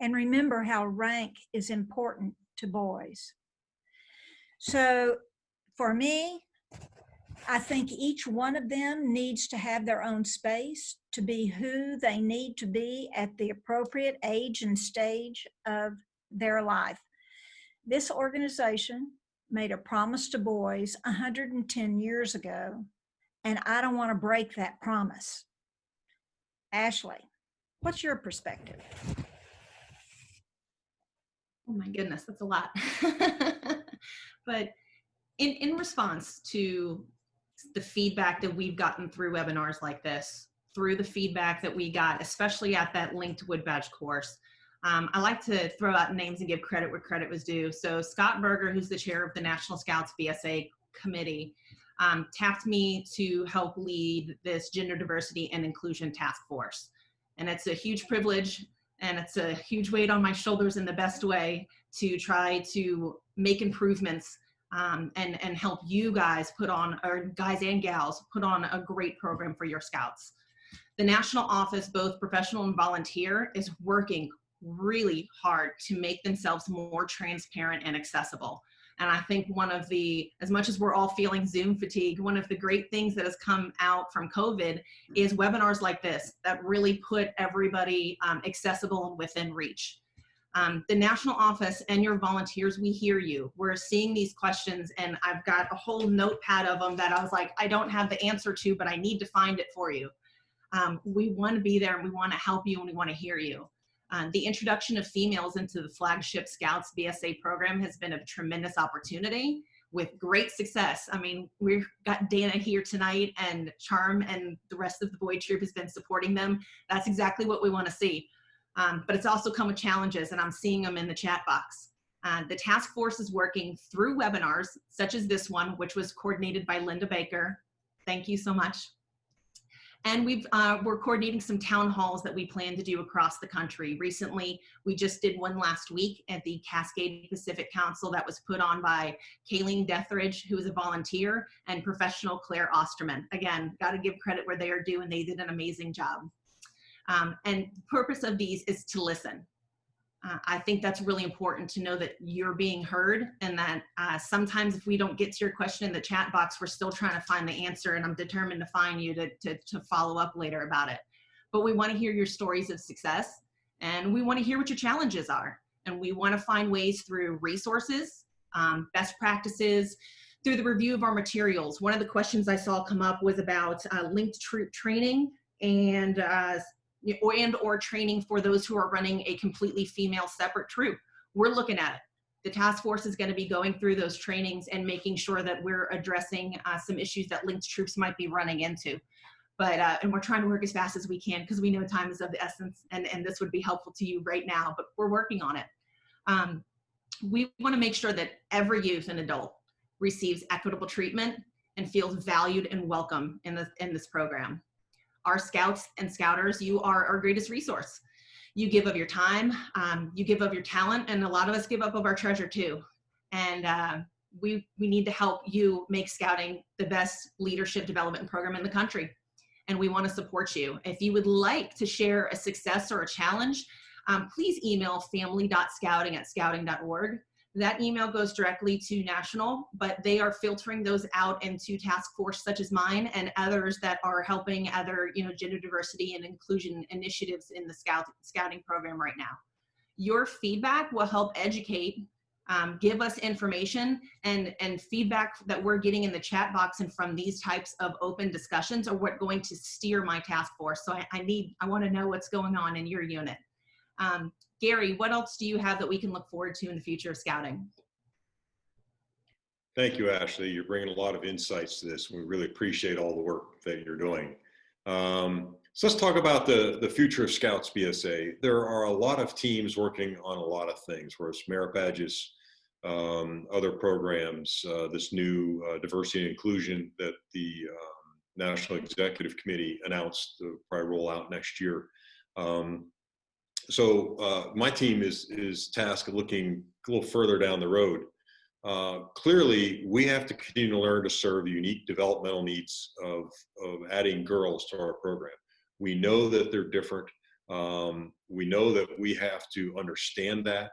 B: And remember how rank is important to boys. So for me, I think each one of them needs to have their own space to be who they need to be at the appropriate age and stage of their life. This organization made a promise to boys 110 years ago, and I don't want to break that promise. Ashley, what's your perspective?
H: Oh my goodness, that's a lot. But in response to the feedback that we've gotten through webinars like this, through the feedback that we got, especially at that linked Wood Badge course, I like to throw out names and give credit where credit was due. So Scott Berger, who's the chair of the National Scouts BSA committee, tapped me to help lead this gender diversity and inclusion task force. And it's a huge privilege and it's a huge weight on my shoulders in the best way to try to make improvements and help you guys put on, or guys and gals, put on a great program for your scouts. The national office, both professional and volunteer, is working really hard to make themselves more transparent and accessible. And I think one of the, as much as we're all feeling Zoom fatigue, one of the great things that has come out from COVID is webinars like this that really put everybody accessible and within reach. The national office and your volunteers, we hear you. We're seeing these questions and I've got a whole notepad of them that I was like, I don't have the answer to, but I need to find it for you. We want to be there and we want to help you and we want to hear you. The introduction of females into the flagship Scouts BSA program has been a tremendous opportunity with great success. I mean, we've got Dana here tonight and Charm and the rest of the boy troop has been supporting them. That's exactly what we want to see. But it's also come with challenges and I'm seeing them in the chat box. The task force is working through webinars such as this one, which was coordinated by Linda Baker. Thank you so much. And we're coordinating some town halls that we plan to do across the country. Recently, we just did one last week at the Cascade Pacific Council that was put on by Kayleen Deathridge, who is a volunteer, and professional Claire Osterman. Again, got to give credit where they are due, and they did an amazing job. And the purpose of these is to listen. I think that's really important to know that you're being heard and that sometimes if we don't get to your question in the chat box, we're still trying to find the answer and I'm determined to find you to follow up later about it. But we want to hear your stories of success and we want to hear what your challenges are. And we want to find ways through resources, best practices, through the review of our materials. One of the questions I saw come up was about linked troop training and or training for those who are running a completely female separate troop. We're looking at it. The task force is going to be going through those trainings and making sure that we're addressing some issues that linked troops might be running into. But, and we're trying to work as fast as we can because we know time is of the essence and this would be helpful to you right now, but we're working on it. We want to make sure that every youth and adult receives equitable treatment and feels valued and welcome in this program. Our scouts and scouters, you are our greatest resource. You give of your time, you give of your talent, and a lot of us give up of our treasure too. And we need to help you make scouting the best leadership development program in the country. And we want to support you. If you would like to share a success or a challenge, please email family.scouting@scouting.org. That email goes directly to National, but they are filtering those out into task force such as mine and others that are helping other, gender diversity and inclusion initiatives in the scouting program right now. Your feedback will help educate, give us information and feedback that we're getting in the chat box and from these types of open discussions are what going to steer my task force. So I want to know what's going on in your unit. Gary, what else do you have that we can look forward to in the future of scouting?
D: Thank you, Ashley. You're bringing a lot of insights to this. We really appreciate all the work that you're doing. So let's talk about the future of Scouts BSA. There are a lot of teams working on a lot of things, whereas merit badges, other programs, this new diversity and inclusion that the National Executive Committee announced to probably roll out next year. So my team is tasked with looking a little further down the road. Clearly, we have to continue to learn to serve the unique developmental needs of adding girls to our program. We know that they're different. We know that we have to understand that.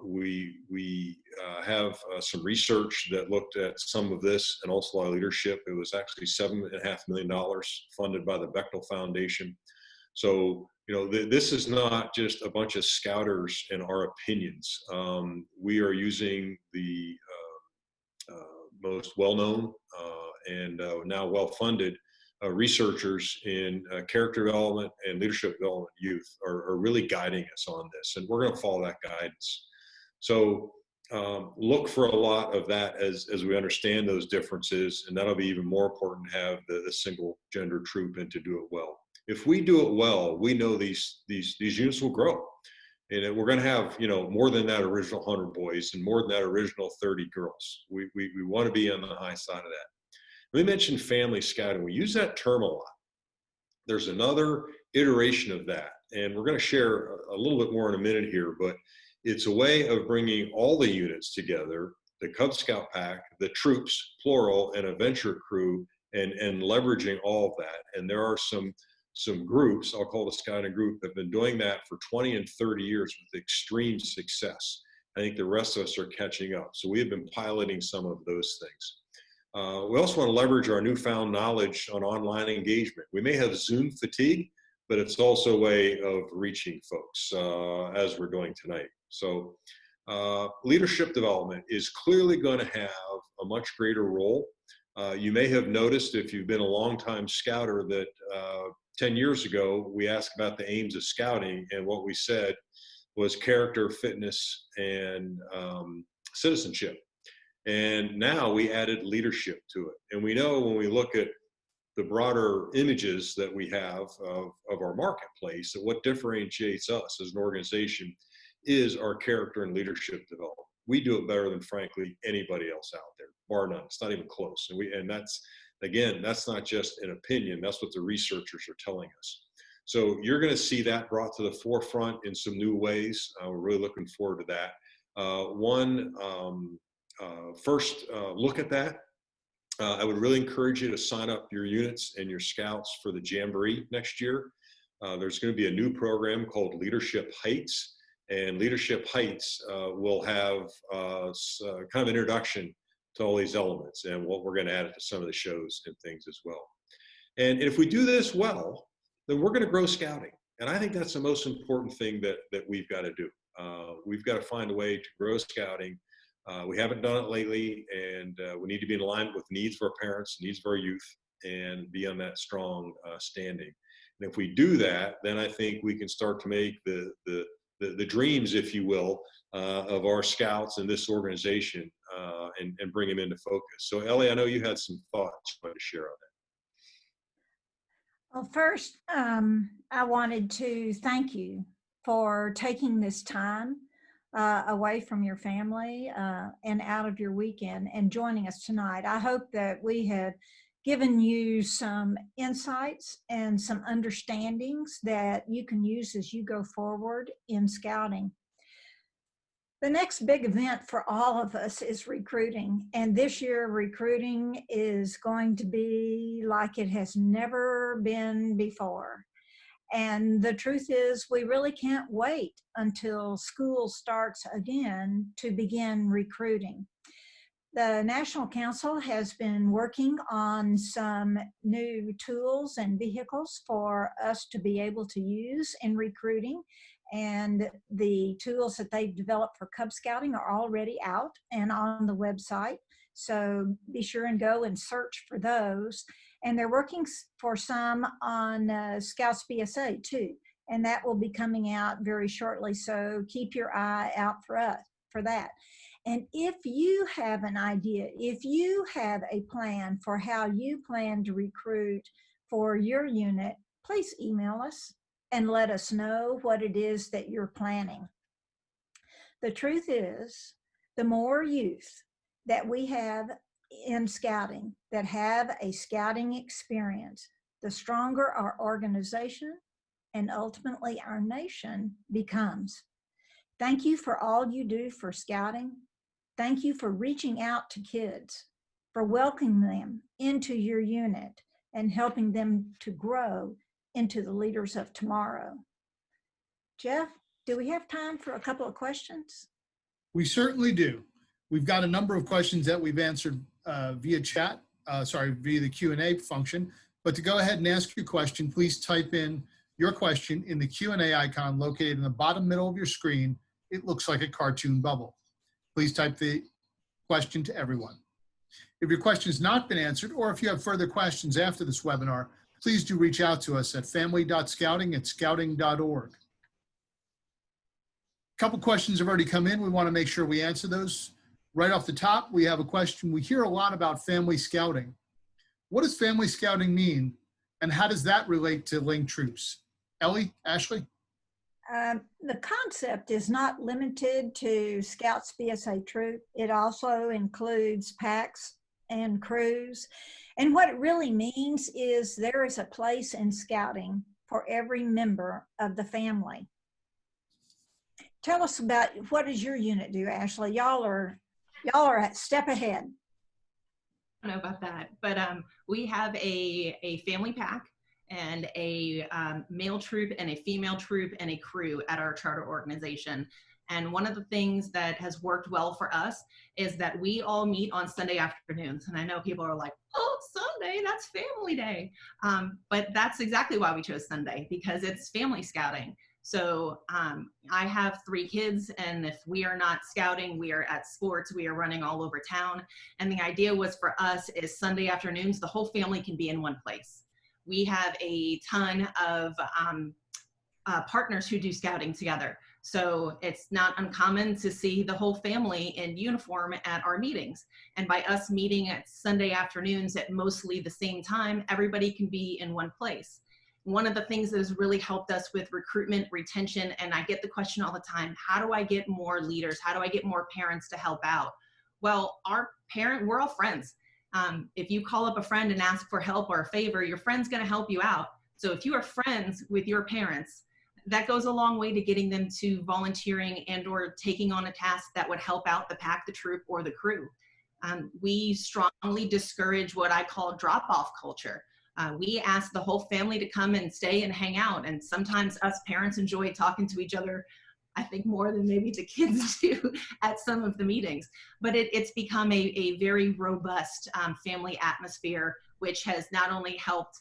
D: We have some research that looked at some of this and also our leadership. It was actually $7.5 million funded by the Bechtel Foundation. So, you know, this is not just a bunch of scouters and our opinions. We are using the most well-known and now well-funded researchers in character development and leadership development youth are really guiding us on this, and we're going to follow that guidance. So look for a lot of that as we understand those differences, and that'll be even more important to have the single gender troop and to do it well. If we do it well, we know these units will grow, and we're going to have, you know, more than that original 100 boys and more than that original 30 girls. We want to be on the high side of that. We mentioned family scouting. We use that term a lot. There's another iteration of that, and we're going to share a little bit more in a minute here, but it's a way of bringing all the units together, the Cub Scout pack, the troops, plural, and a venture crew, and leveraging all of that. And there are some groups, I'll call it a scouting group, that have been doing that for 20 and 30 years with extreme success. I think the rest of us are catching up. So we have been piloting some of those things. We also want to leverage our newfound knowledge on online engagement. We may have Zoom fatigue, but it's also a way of reaching folks as we're doing tonight. So leadership development is clearly going to have a much greater role. You may have noticed, if you've been a longtime scouter, that 10 years ago, we asked about the aims of scouting, and what we said was character, fitness, and citizenship. And now we added leadership to it. And we know when we look at the broader images that we have of our marketplace, that what differentiates us as an organization is our character and leadership development. We do it better than, frankly, anybody else out there, bar none. It's not even close. And that's, again, that's not just an opinion. That's what the researchers are telling us. So you're going to see that brought to the forefront in some new ways. We're really looking forward to that. First look at that. I would really encourage you to sign up your units and your scouts for the Jamboree next year. There's going to be a new program called Leadership Heights, and Leadership Heights will have kind of introduction to all these elements, and what we're going to add it to some of the shows and things as well. And if we do this well, then we're going to grow scouting. And I think that's the most important thing that we've got to do. We've got to find a way to grow scouting. We haven't done it lately, and we need to be in alignment with needs of our parents, needs of our youth, and be on that strong standing. And if we do that, then I think we can start to make the dreams, if you will, of our scouts and this organization and bring them into focus. So Ellie, I know you had some thoughts you wanted to share on that.
B: Well, first, I wanted to thank you for taking this time away from your family and out of your weekend and joining us tonight. I hope that we have given you some insights and some understandings that you can use as you go forward in scouting. The next big event for all of us is recruiting. And this year, recruiting is going to be like it has never been before. And the truth is, we really can't wait until school starts again to begin recruiting. The National Council has been working on some new tools and vehicles for us to be able to use in recruiting. And the tools that they've developed for Cub Scouting are already out and on the website. So be sure and go and search for those. And they're working for some on Scouts BSA too. And that will be coming out very shortly. So keep your eye out for that. And if you have an idea, if you have a plan for how you plan to recruit for your unit, please email us and let us know what it is that you're planning. The truth is, the more youth that we have in scouting that have a scouting experience, the stronger our organization and ultimately our nation becomes. Thank you for all you do for scouting. Thank you for reaching out to kids, for welcoming them into your unit and helping them to grow into the leaders of tomorrow. Jeff, do we have time for a couple of questions?
A: We certainly do. We've got a number of questions that we've answered via chat, via the Q&A function. But to go ahead and ask your question, please type in your question in the Q&A icon located in the bottom middle of your screen. It looks like a cartoon bubble. Please type the question to everyone. If your question has not been answered, or if you have further questions after this webinar, please do reach out to us at family.scouting@scouting.org. A couple questions have already come in. We want to make sure we answer those. Right off the top, we have a question. We hear a lot about family scouting. What does family scouting mean, and how does that relate to linked troops? Ellie, Ashley?
B: The concept is not limited to Scouts BSA troop. It also includes packs and crews. And what it really means is there is a place in scouting for every member of the family. Tell us about, what does your unit do, Ashley? Y'all are a step ahead.
H: I don't know about that, but we have a family pack and a male troop and a female troop and a crew at our charter organization. And one of the things that has worked well for us is that we all meet on Sunday afternoons. And I know people are like, oh, Sunday, that's family day. But that's exactly why we chose Sunday, because it's family scouting. So I have 3 kids, and if we are not scouting, we are at sports, we are running all over town. And the idea was for us is Sunday afternoons, the whole family can be in one place. We have a ton of partners who do scouting together. So it's not uncommon to see the whole family in uniform at our meetings. And by us meeting at Sunday afternoons at mostly the same time, everybody can be in one place. One of the things that has really helped us with recruitment, retention, and I get the question all the time, how do I get more leaders? How do I get more parents to help out? Well, we're all friends. If you call up a friend and ask for help or a favor, your friend's gonna help you out. So if you are friends with your parents, that goes a long way to getting them to volunteering and or taking on a task that would help out the pack, the troop, or the crew. We strongly discourage what I call drop-off culture. We ask the whole family to come and stay and hang out. And sometimes us parents enjoy talking to each other, I think more than maybe the kids do at some of the meetings. But it's become a very robust family atmosphere, which has not only helped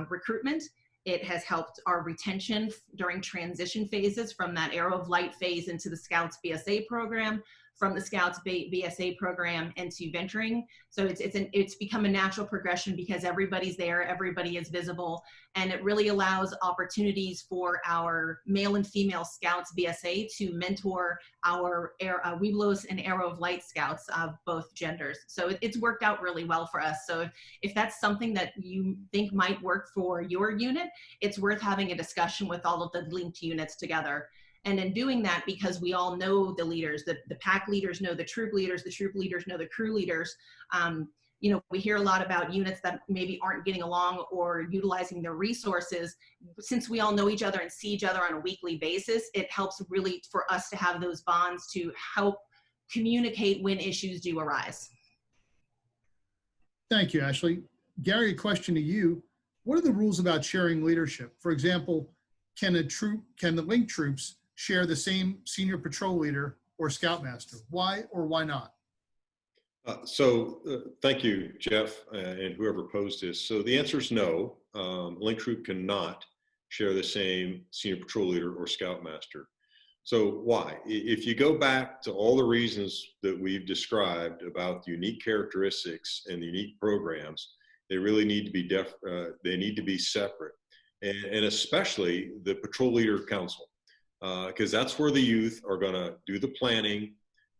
H: recruitment, it has helped our retention during transition phases from that Arrow of Light phase into the Scouts BSA program, from the Scouts BSA program into venturing. So it's become a natural progression because everybody's there, everybody is visible, and it really allows opportunities for our male and female Scouts BSA to mentor our Webelos and Arrow of Light Scouts of both genders. So it's worked out really well for us. So if that's something that you think might work for your unit, it's worth having a discussion with all of the linked units together. And in doing that, because we all know the leaders, the pack leaders know the troop leaders know the crew leaders. You know, we hear a lot about units that maybe aren't getting along or utilizing their resources. Since we all know each other and see each other on a weekly basis, it helps really for us to have those bonds to help communicate when issues do arise.
A: Thank you, Ashley. Gary, a question to you. What are the rules about sharing leadership? For example, can the linked troops share the same senior patrol leader or scoutmaster? Why or why not?
D: Thank you, Jeff, and whoever posed this. So the answer is no. Linked troop cannot share the same senior patrol leader or scoutmaster. So why? If you go back to all the reasons that we've described about the unique characteristics and the unique programs, they really need to be they need to be separate, and especially the patrol leader council, because that's where the youth are going to do the planning.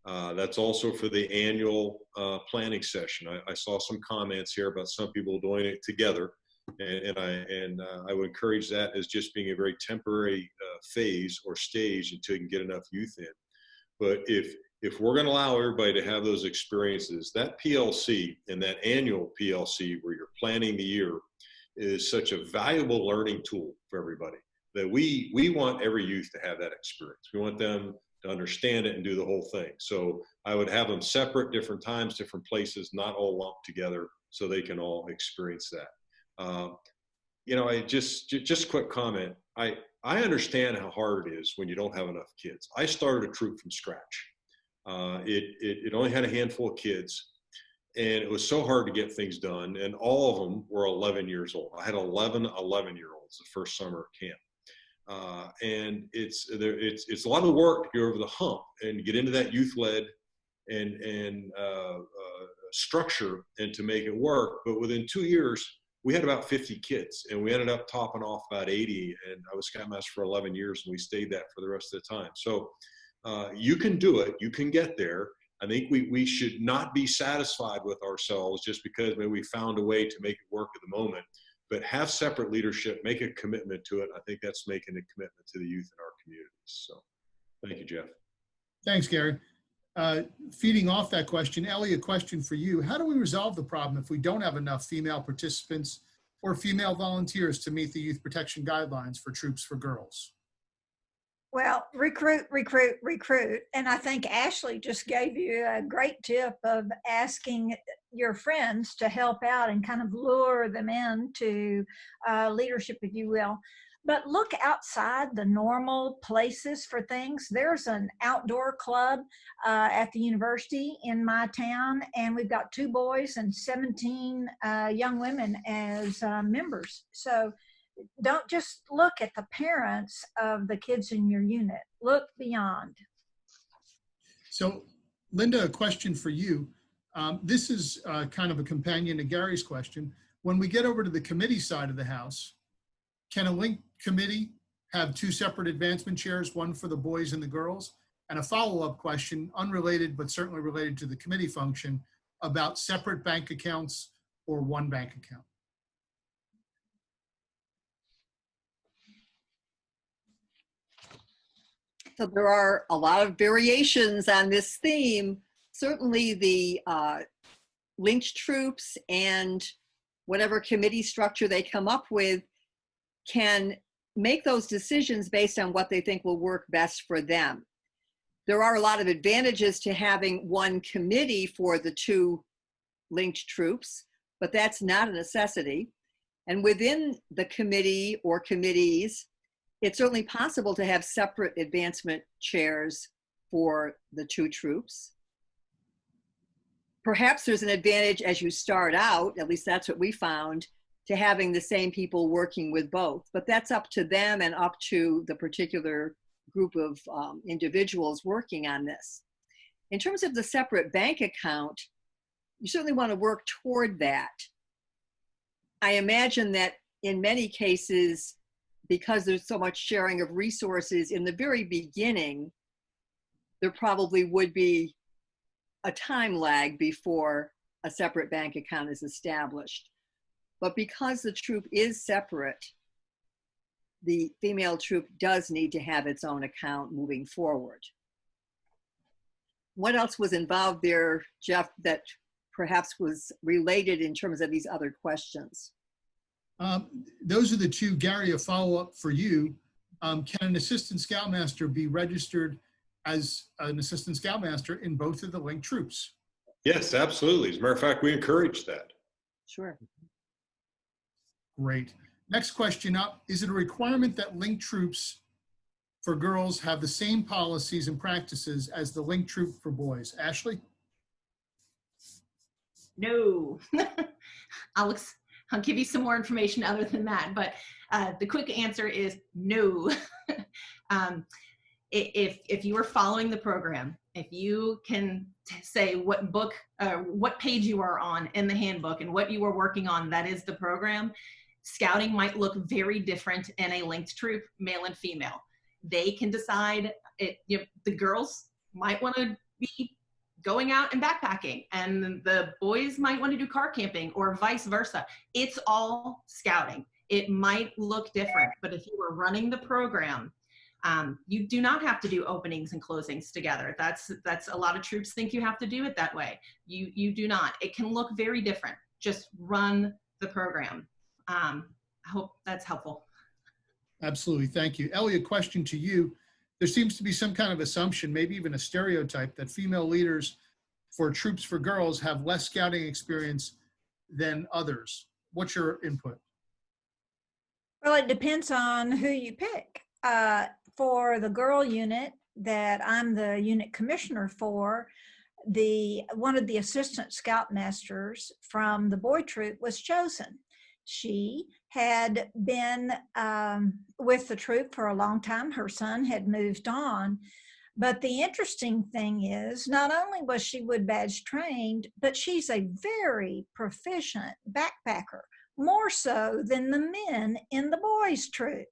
D: That's also for the annual planning session. I saw some comments here about some people doing it together. And I would encourage that as just being a very temporary phase or stage until you can get enough youth in. But if we're going to allow everybody to have those experiences, that PLC and that annual PLC where you're planning the year is such a valuable learning tool for everybody that we want every youth to have that experience. We want them to understand it and do the whole thing. So I would have them separate, different times, different places, not all lumped together so they can all experience that. You know, I just a quick comment. I understand how hard it is when you don't have enough kids. I started a troop from scratch. It only had a handful of kids, and it was so hard to get things done. And all of them were 11 years old. I had 11 11-year-olds the first summer of camp. And it's a lot of work to go over the hump and get into that youth-led and structure and to make it work. But within 2 years, we had about 50 kids, and we ended up topping off about 80. And I was Scoutmaster for 11 years, and we stayed that for the rest of the time. So you can do it. You can get there. I think we should not be satisfied with ourselves just because maybe we found a way to make it work at the moment, but have separate leadership, make a commitment to it. I think that's making a commitment to the youth in our communities. So thank you, Jeff.
A: Thanks, Gary. Feeding off that question, Ellie, a question for you. How do we resolve the problem if we don't have enough female participants or female volunteers to meet the youth protection guidelines for troops for girls?
B: Well, recruit, recruit, recruit. And I think Ashley just gave you a great tip of asking your friends to help out and kind of lure them into leadership, if you will. But look outside the normal places for things. There's an outdoor club at the university in my town, and we've got 2 boys and 17 young women as members. So don't just look at the parents of the kids in your unit. Look beyond.
A: So, Linda, a question for you. This is kind of a companion to Gary's question. When we get over to the committee side of the house, can a link committee have 2 separate advancement chairs, one for the boys and the girls? And a follow-up question, unrelated but certainly related to the committee function, about separate bank accounts or one bank account.
E: So there are a lot of variations on this theme. Certainly the linked troops and whatever committee structure they come up with can make those decisions based on what they think will work best for them. There are a lot of advantages to having one committee for the 2 linked troops, but that's not a necessity. And within the committee or committees, it's certainly possible to have separate advancement chairs for the 2 troops. Perhaps there's an advantage as you start out, at least that's what we found, to having the same people working with both. But that's up to them and up to the particular group of individuals working on this. In terms of the separate bank account, you certainly want to work toward that. I imagine that in many cases, because there's so much sharing of resources in the very beginning, there probably would be a time lag before a separate bank account is established. But because the troop is separate, the female troop does need to have its own account moving forward. What else was involved there, Jeff, that perhaps was related in terms of these other questions?
A: Those are the 2. Gary, a follow-up for you. Can an assistant scoutmaster be registered as an assistant scoutmaster in both of the linked troops?
D: Yes, absolutely. As a matter of fact, we encourage that.
E: Sure.
A: Great. Next question up. Is it a requirement that linked troops for girls have the same policies and practices as the linked troop for boys? Ashley?
H: No. I'll give you some more information other than that, but the quick answer is no. If you are following the program, if you can say what book, what page you are on in the handbook and what you are working on, that is the program. Scouting might look very different in a linked troop, male and female. They can decide, the girls might want to be going out and backpacking, and the boys might want to do car camping or vice versa. It's all scouting. It might look different, but if you are running the program, you do not have to do openings and closings together. That's a lot of troops think you have to do it that way. You do not. It can look very different. Just run the program. I hope that's helpful.
A: Absolutely, thank you. Ellie, a question to you. There seems to be some kind of assumption, maybe even a stereotype, that female leaders for Troops for Girls have less scouting experience than others. What's your input?
B: Well, it depends on who you pick. For the girl unit that I'm the unit commissioner for, one of the assistant scoutmasters from the boy troop was chosen. She had been with the troop for a long time. Her son had moved on. But the interesting thing is, not only was she wood badge trained, but she's a very proficient backpacker, more so than the men in the boys troop.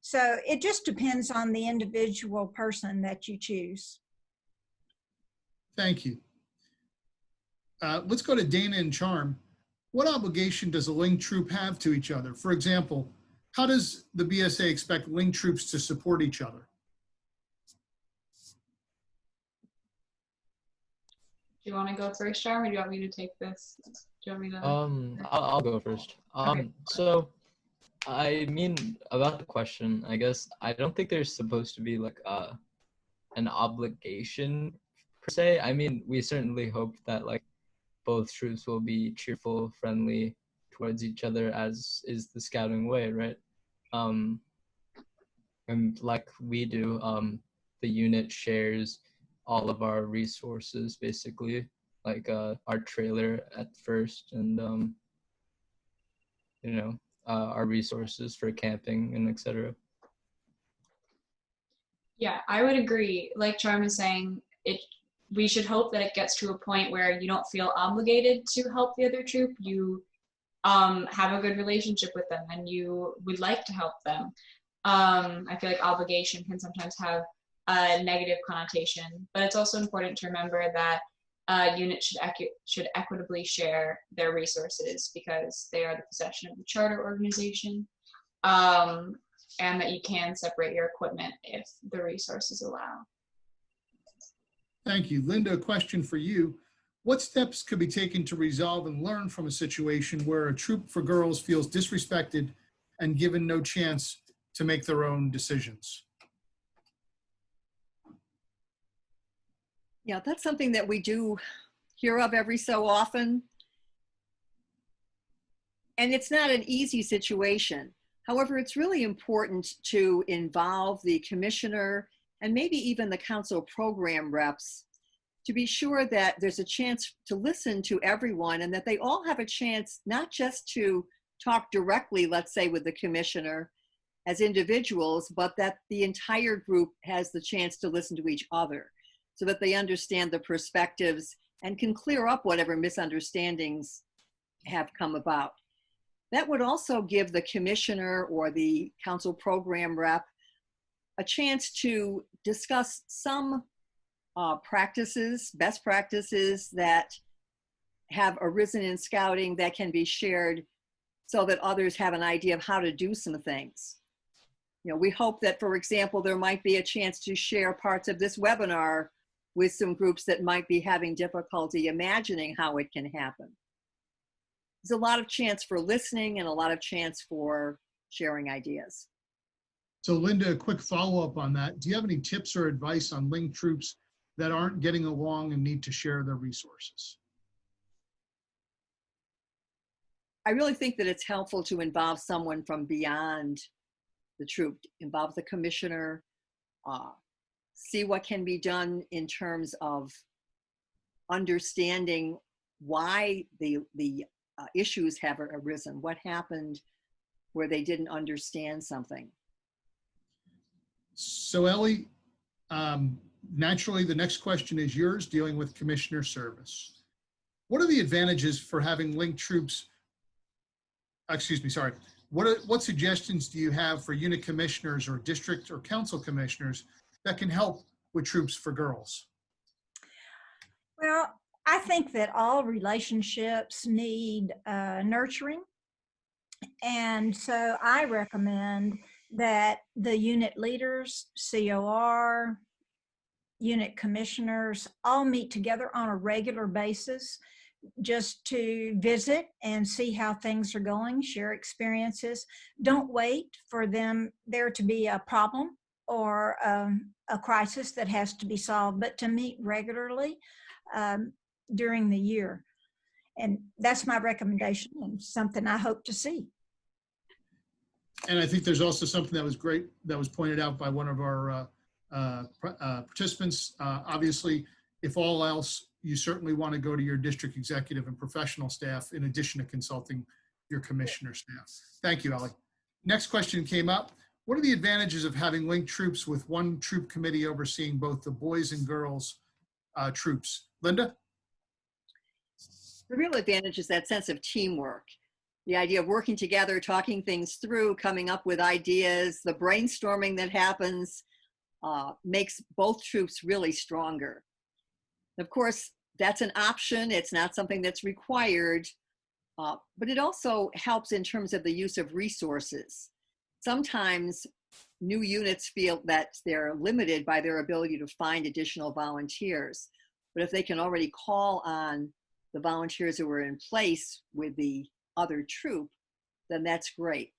B: So it just depends on the individual person that you choose.
A: Thank you. Let's go to Dana and Charm. What obligation does a Ling troop have to each other? For example, how does the BSA expect Ling troops to support each other?
G: Do you want to go first, Charm, or do you want me to take this? Do you want me to?
F: I'll go first.
G: Okay.
F: So, I mean, about the question, I guess I don't think there's supposed to be like an obligation per se. I mean, we certainly hope that like both troops will be cheerful, friendly towards each other, as is the scouting way, right? And like we do, the unit shares all of our resources, basically, like our trailer at first, and you know, our resources for camping and etc.
G: Yeah, I would agree. Like Charm is saying, we should hope that it gets to a point where you don't feel obligated to help the other troop. You have a good relationship with them and you would like to help them. I feel like obligation can sometimes have a negative connotation, but it's also important to remember that units should equitably share their resources because they are the possession of the charter organization, and that you can separate your equipment if the resources allow.
A: Thank you. Linda, a question for you. What steps could be taken to resolve and learn from a situation where a troop for girls feels disrespected and given no chance to make their own decisions?
E: Yeah, that's something that we do hear of every so often. And it's not an easy situation. However, it's really important to involve the commissioner and maybe even the council program reps to be sure that there's a chance to listen to everyone and that they all have a chance not just to talk directly, let's say, with the commissioner as individuals, but that the entire group has the chance to listen to each other so that they understand the perspectives and can clear up whatever misunderstandings have come about. That would also give the commissioner or the council program rep a chance to discuss some practices, best practices that have arisen in scouting that can be shared so that others have an idea of how to do some things. You know, we hope that, for example, there might be a chance to share parts of this webinar with some groups that might be having difficulty imagining how it can happen. There's a lot of chance for listening and a lot of chance for sharing ideas.
A: So Linda, a quick follow-up on that. Do you have any tips or advice on Ling troops that aren't getting along and need to share their resources?
E: I really think that it's helpful to involve someone from beyond the troop, involve the commissioner, see what can be done in terms of understanding why the issues have arisen, what happened where they didn't understand something.
A: So Ellie, naturally the next question is yours, dealing with commissioner service. What are the advantages for having Ling troops, what suggestions do you have for unit commissioners or district or council commissioners that can help with Troops for Girls?
B: Well, I think that all relationships need nurturing. And so I recommend that the unit leaders, COR, unit commissioners all meet together on a regular basis just to visit and see how things are going, share experiences. Don't wait for there to be a problem or a crisis that has to be solved, but to meet regularly during the year. And that's my recommendation and something I hope to see.
A: And I think there's also something that was great that was pointed out by one of our participants. Obviously, if all else, you certainly want to go to your district executive and professional staff in addition to consulting your commissioner staff. Thank you, Ellie. Next question came up. What are the advantages of having linked troops with one troop committee overseeing both the boys and girls troops? Linda?
E: The real advantage is that sense of teamwork. The idea of working together, talking things through, coming up with ideas, the brainstorming that happens makes both troops really stronger. Of course, that's an option. It's not something that's required, but it also helps in terms of the use of resources. Sometimes new units feel that they're limited by their ability to find additional volunteers. But if they can already call on the volunteers who are in place with the other troop, then that's great.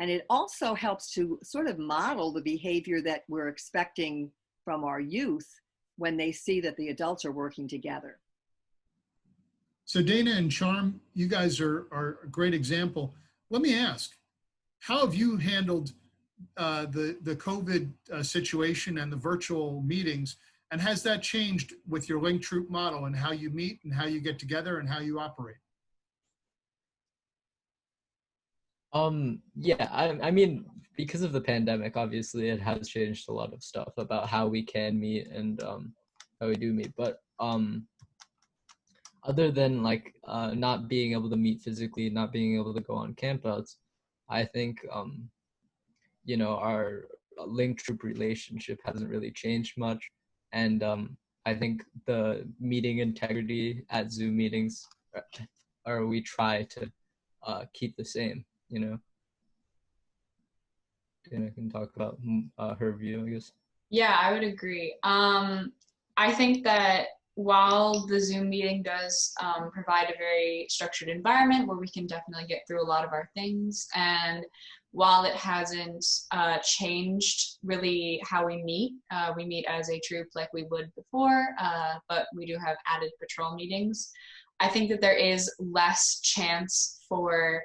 E: And it also helps to sort of model the behavior that we're expecting from our youth when they see that the adults are working together.
A: So Dana and Charm, you guys are a great example. Let me ask, how have you handled the COVID situation and the virtual meetings? And has that changed with your linked troop model and how you meet and how you get together and how you operate?
F: Yeah, I mean, because of the pandemic, obviously it has changed a lot of stuff about how we can meet and how we do meet. But other than like not being able to meet physically, not being able to go on campouts, I think you know, our linked troop relationship hasn't really changed much. And I think the meeting integrity at Zoom meetings, or we try to keep the same, you know. Dana can talk about her view, I guess.
G: Yeah, I would agree. I think that while the Zoom meeting does provide a very structured environment where we can definitely get through a lot of our things, and while it hasn't changed really how we meet as a troop like we would before, but we do have added patrol meetings. I think that there is less chance for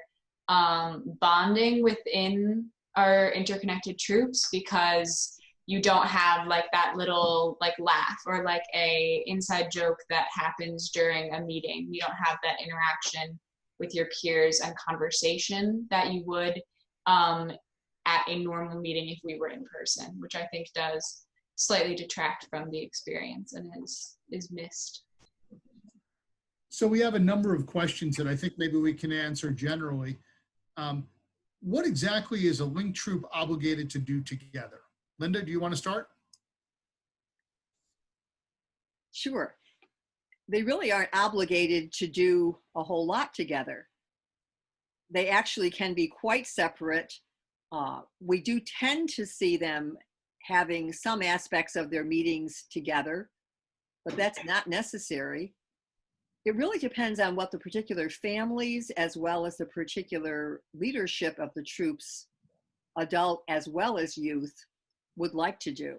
G: bonding within our interconnected troops because you don't have like that little like laugh or like a inside joke that happens during a meeting. You don't have that interaction with your peers and conversation that you would at a normal meeting if we were in person, which I think does slightly detract from the experience and is missed.
A: So we have a number of questions that I think maybe we can answer generally. What exactly is a linked troop obligated to do together? Linda, do you want to start?
E: Sure. They really aren't obligated to do a whole lot together. They actually can be quite separate. We do tend to see them having some aspects of their meetings together, but that's not necessary. It really depends on what the particular families as well as the particular leadership of the troops, adult as well as youth, would like to do.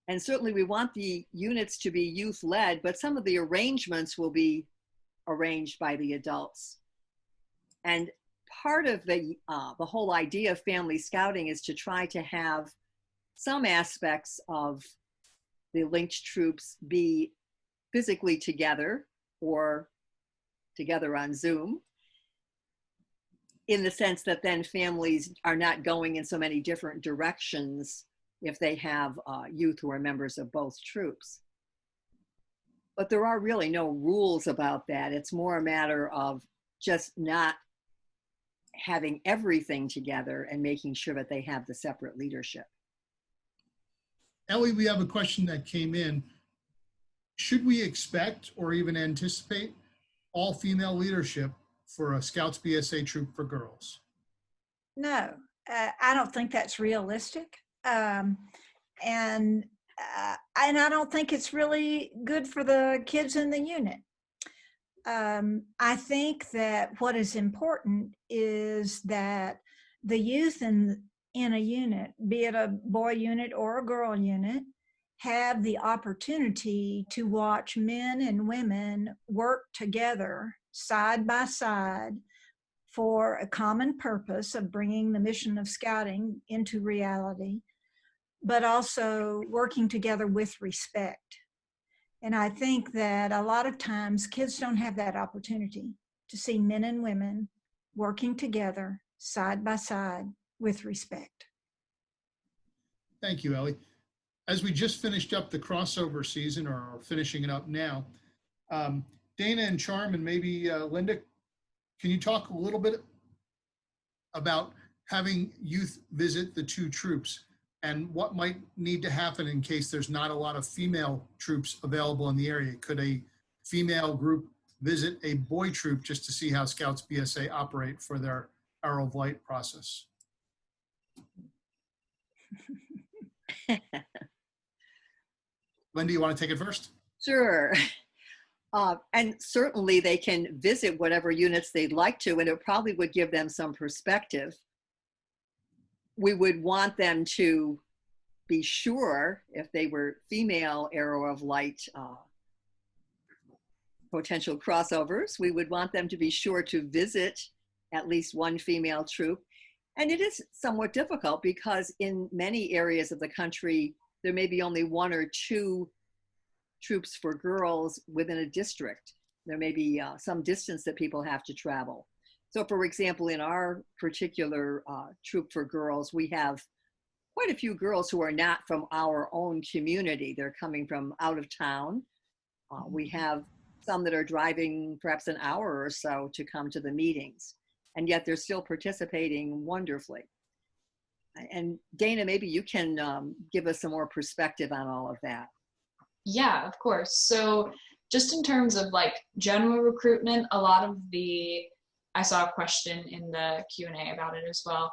E: And certainly we want the units to be youth-led, but some of the arrangements will be arranged by the adults. And part of the whole idea of family scouting is to try to have some aspects of the linked troops be physically together or together on Zoom, in the sense that then families are not going in so many different directions if they have youth who are members of both troops. But there are really no rules about that. It's more a matter of just not having everything together and making sure that they have the separate leadership.
A: Ellie, we have a question that came in. Should we expect or even anticipate all-female leadership for a Scouts BSA troop for girls?
B: No, I don't think that's realistic. And I don't think it's really good for the kids in the unit. I think that what is important is that the youth in a unit, be it a boy unit or a girl unit, have the opportunity to watch men and women work together side by side for a common purpose of bringing the mission of scouting into reality, but also working together with respect. And I think that a lot of times kids don't have that opportunity to see men and women working together side by side with respect.
A: Thank you, Ellie. As we just finished up the crossover season, or are finishing it up now, Dana and Charm and maybe Linda, can you talk a little bit about having youth visit the two troops and what might need to happen in case there's not a lot of female troops available in the area? Could a female group visit a boy troop just to see how Scouts BSA operate for their Arrow of Light process? Linda, you want to take it first?
E: Sure. And certainly they can visit whatever units they'd like to, and it probably would give them some perspective. We would want them to be sure, if they were female Arrow of Light potential crossovers, we would want them to be sure to visit at least one female troop. And it is somewhat difficult because in many areas of the country, there may be only one or two troops for girls within a district. There may be some distance that people have to travel. So for example, in our particular troop for girls, we have quite a few girls who are not from our own community. They're coming from out of town. We have some that are driving perhaps an hour or so to come to the meetings, and yet they're still participating wonderfully. And Dana, maybe you can give us some more perspective on all of that.
G: Yeah, of course. So just in terms of like general recruitment, a lot of I saw a question in the Q&A about it as well.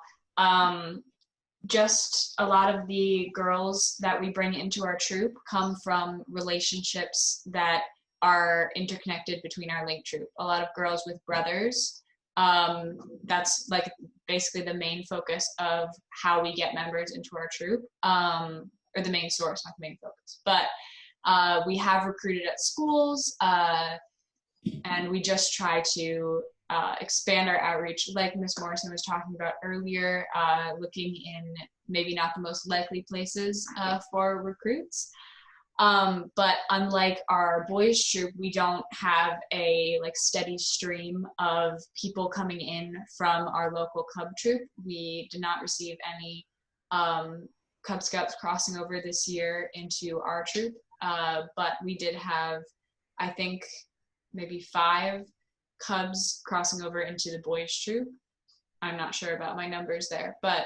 G: Just a lot of the girls that we bring into our troop come from relationships that are interconnected between our link troop. A lot of girls with brothers. That's like basically the main focus of how we get members into our troop, or the main source, not the main focus. But we have recruited at schools, and we just try to expand our outreach, like Ms. Morrison was talking about earlier, looking in maybe not the most likely places for recruits. But unlike our boys troop, we don't have a like steady stream of people coming in from our local Cub troop. We did not receive any Cub Scouts crossing over this year into our troop, but we did have, I think, maybe 5 Cubs crossing over into the boys troop. I'm not sure about my numbers there, but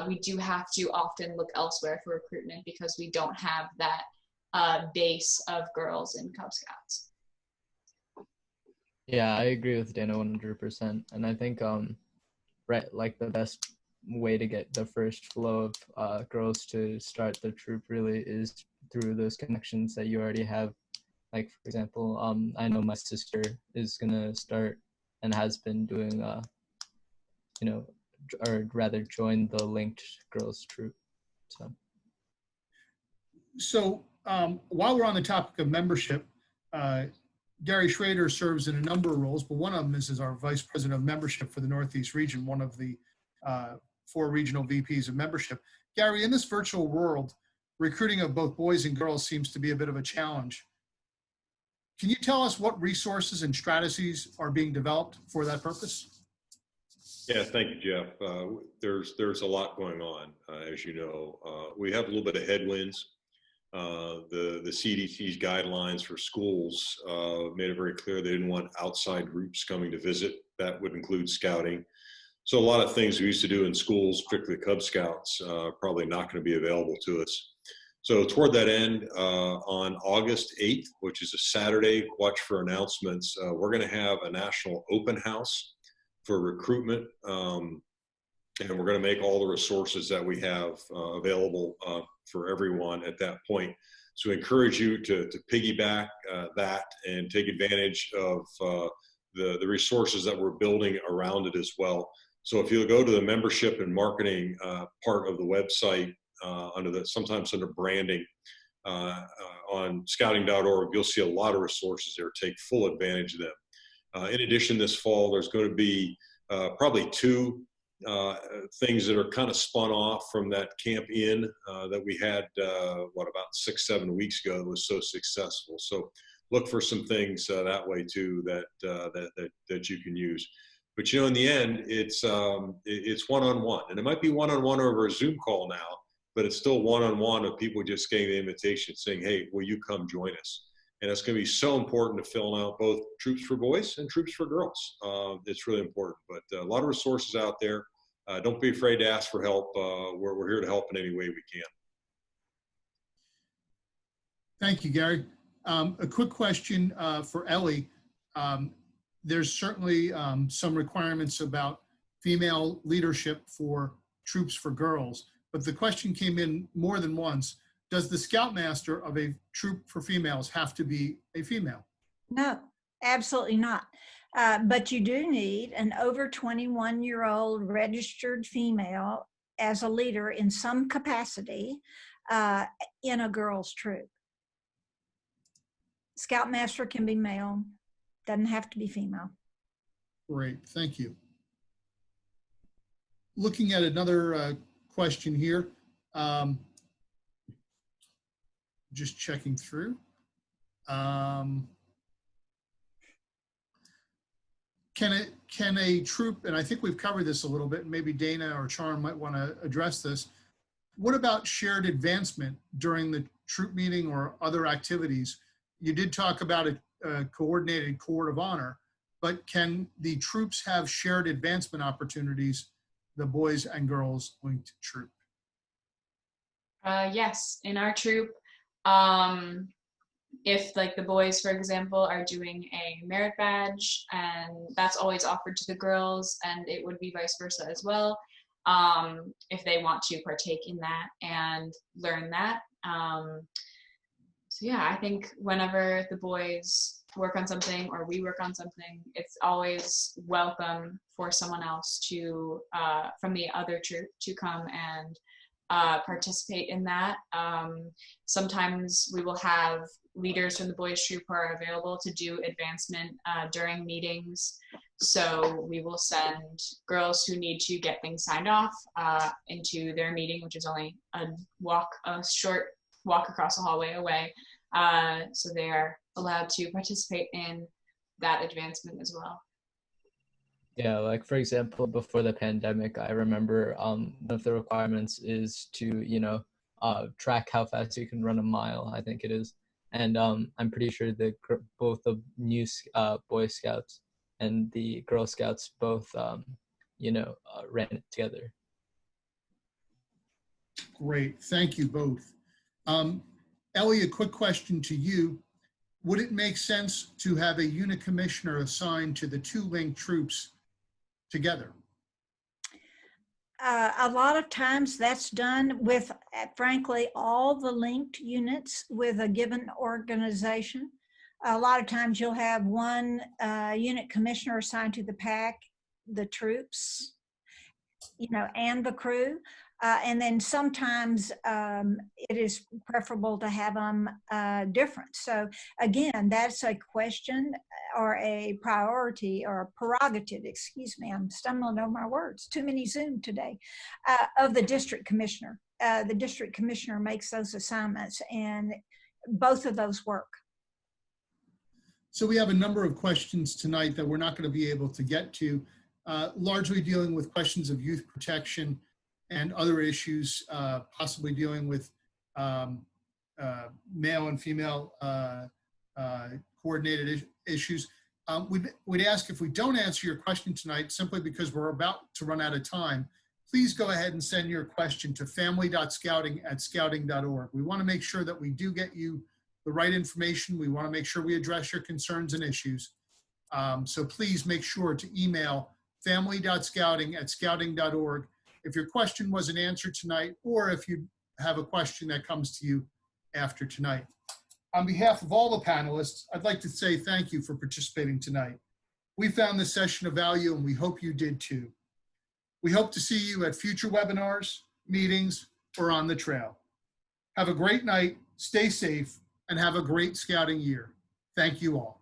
G: we do have to often look elsewhere for recruitment because we don't have that base of girls in Cub Scouts.
F: Yeah, I agree with Dana 100%. And I think right, like the best way to get the first flow of girls to start the troop really is through those connections that you already have. Like, for example, I know my sister is gonna start and has been doing, or rather join the linked girls troop.
A: So while we're on the topic of membership, Gary Schrader serves in a number of roles, but one of them is as our Vice President of Membership for the Northeast region, one of the 4 regional VPs of membership. Gary, in this virtual world, recruiting of both boys and girls seems to be a bit of a challenge. Can you tell us what resources and strategies are being developed for that purpose?
D: Yeah, thank you, Jeff. There's a lot going on, as you know. We have a little bit of headwinds. The CDC's guidelines for schools made it very clear they didn't want outside groups coming to visit. That would include scouting. So a lot of things we used to do in schools, particularly Cub Scouts, probably not going to be available to us. So toward that end, on August 8th, which is a Saturday, watch for announcements, we're going to have a national open house for recruitment. And we're going to make all the resources that we have available for everyone at that point. So I encourage you to piggyback that and take advantage of the resources that we're building around it as well. So if you go to the membership and marketing part of the website, sometimes under branding, on scouting.org, you'll see a lot of resources there. Take full advantage of them. In addition, this fall, there's going to be probably two things that are kind of spun off from that Camp In that we had, about 6-7 weeks ago that was so successful. So look for some things that way too that you can use. But in the end, it's one-on-one, and it might be one-on-one over a Zoom call now, but it's still one-on-one of people just getting the invitation saying, hey, will you come join us? And it's going to be so important to fill out both troops for boys and troops for girls. It's really important, but a lot of resources out there. Don't be afraid to ask for help. We're here to help in any way we can.
A: Thank you, Gary. A quick question for Ellie. There's certainly some requirements about female leadership for troops for girls, but the question came in more than once. Does the Scoutmaster of a troop for females have to be a female?
B: No, absolutely not. But you do need an over 21-year-old registered female as a leader in some capacity in a girls' troop. Scoutmaster can be male, doesn't have to be female.
A: Great, thank you. Looking at another question here, just checking through. Can a troop, and I think we've covered this a little bit, and maybe Dana or Charm might want to address this. What about shared advancement during the troop meeting or other activities? You did talk about a coordinated Court of Honor, but can the troops have shared advancement opportunities, the boys and girls linked troop?
G: Yes, in our troop, if like the boys, for example, are doing a merit badge, and that's always offered to the girls, and it would be vice versa as well, if they want to partake in that and learn that. So yeah, I think whenever the boys work on something or we work on something, it's always welcome for someone else to from the other troop to come and participate in that. Sometimes we will have leaders from the boys troop who are available to do advancement during meetings. So we will send girls who need to get things signed off into their meeting, which is only a short walk across the hallway away. So they are allowed to participate in that advancement as well.
F: Yeah, like for example, before the pandemic, I remember one of the requirements is to, track how fast you can run a mile, I think it is. And I'm pretty sure that both the new Boy Scouts and the Girl Scouts both, ran it together.
A: Great, thank you both. Ellie, a quick question to you. Would it make sense to have a unit commissioner assigned to the two linked troops together?
B: A lot of times that's done with, frankly, all the linked units with a given organization. A lot of times you'll have one unit commissioner assigned to the pack, the troops, and the crew. And then sometimes it is preferable to have them different. So again, that's a question or a priority or a prerogative, excuse me, I'm stumbling over my words, too many Zoom today, of the district commissioner. The district commissioner makes those assignments, and both of those work.
A: So we have a number of questions tonight that we're not going to be able to get to, largely dealing with questions of youth protection and other issues, possibly dealing with male and female coordinated issues. We'd ask if we don't answer your question tonight, simply because we're about to run out of time, please go ahead and send your question to family.scouting@scouting.org. We want to make sure that we do get you the right information. We want to make sure we address your concerns and issues. So please make sure to email family.scouting@scouting.org if your question wasn't answered tonight, or if you have a question that comes to you after tonight. On behalf of all the panelists, I'd like to say thank you for participating tonight. We found this session of value, and we hope you did too. We hope to see you at future webinars, meetings, or on the trail. Have a great night, stay safe, and have a great scouting year. Thank you all.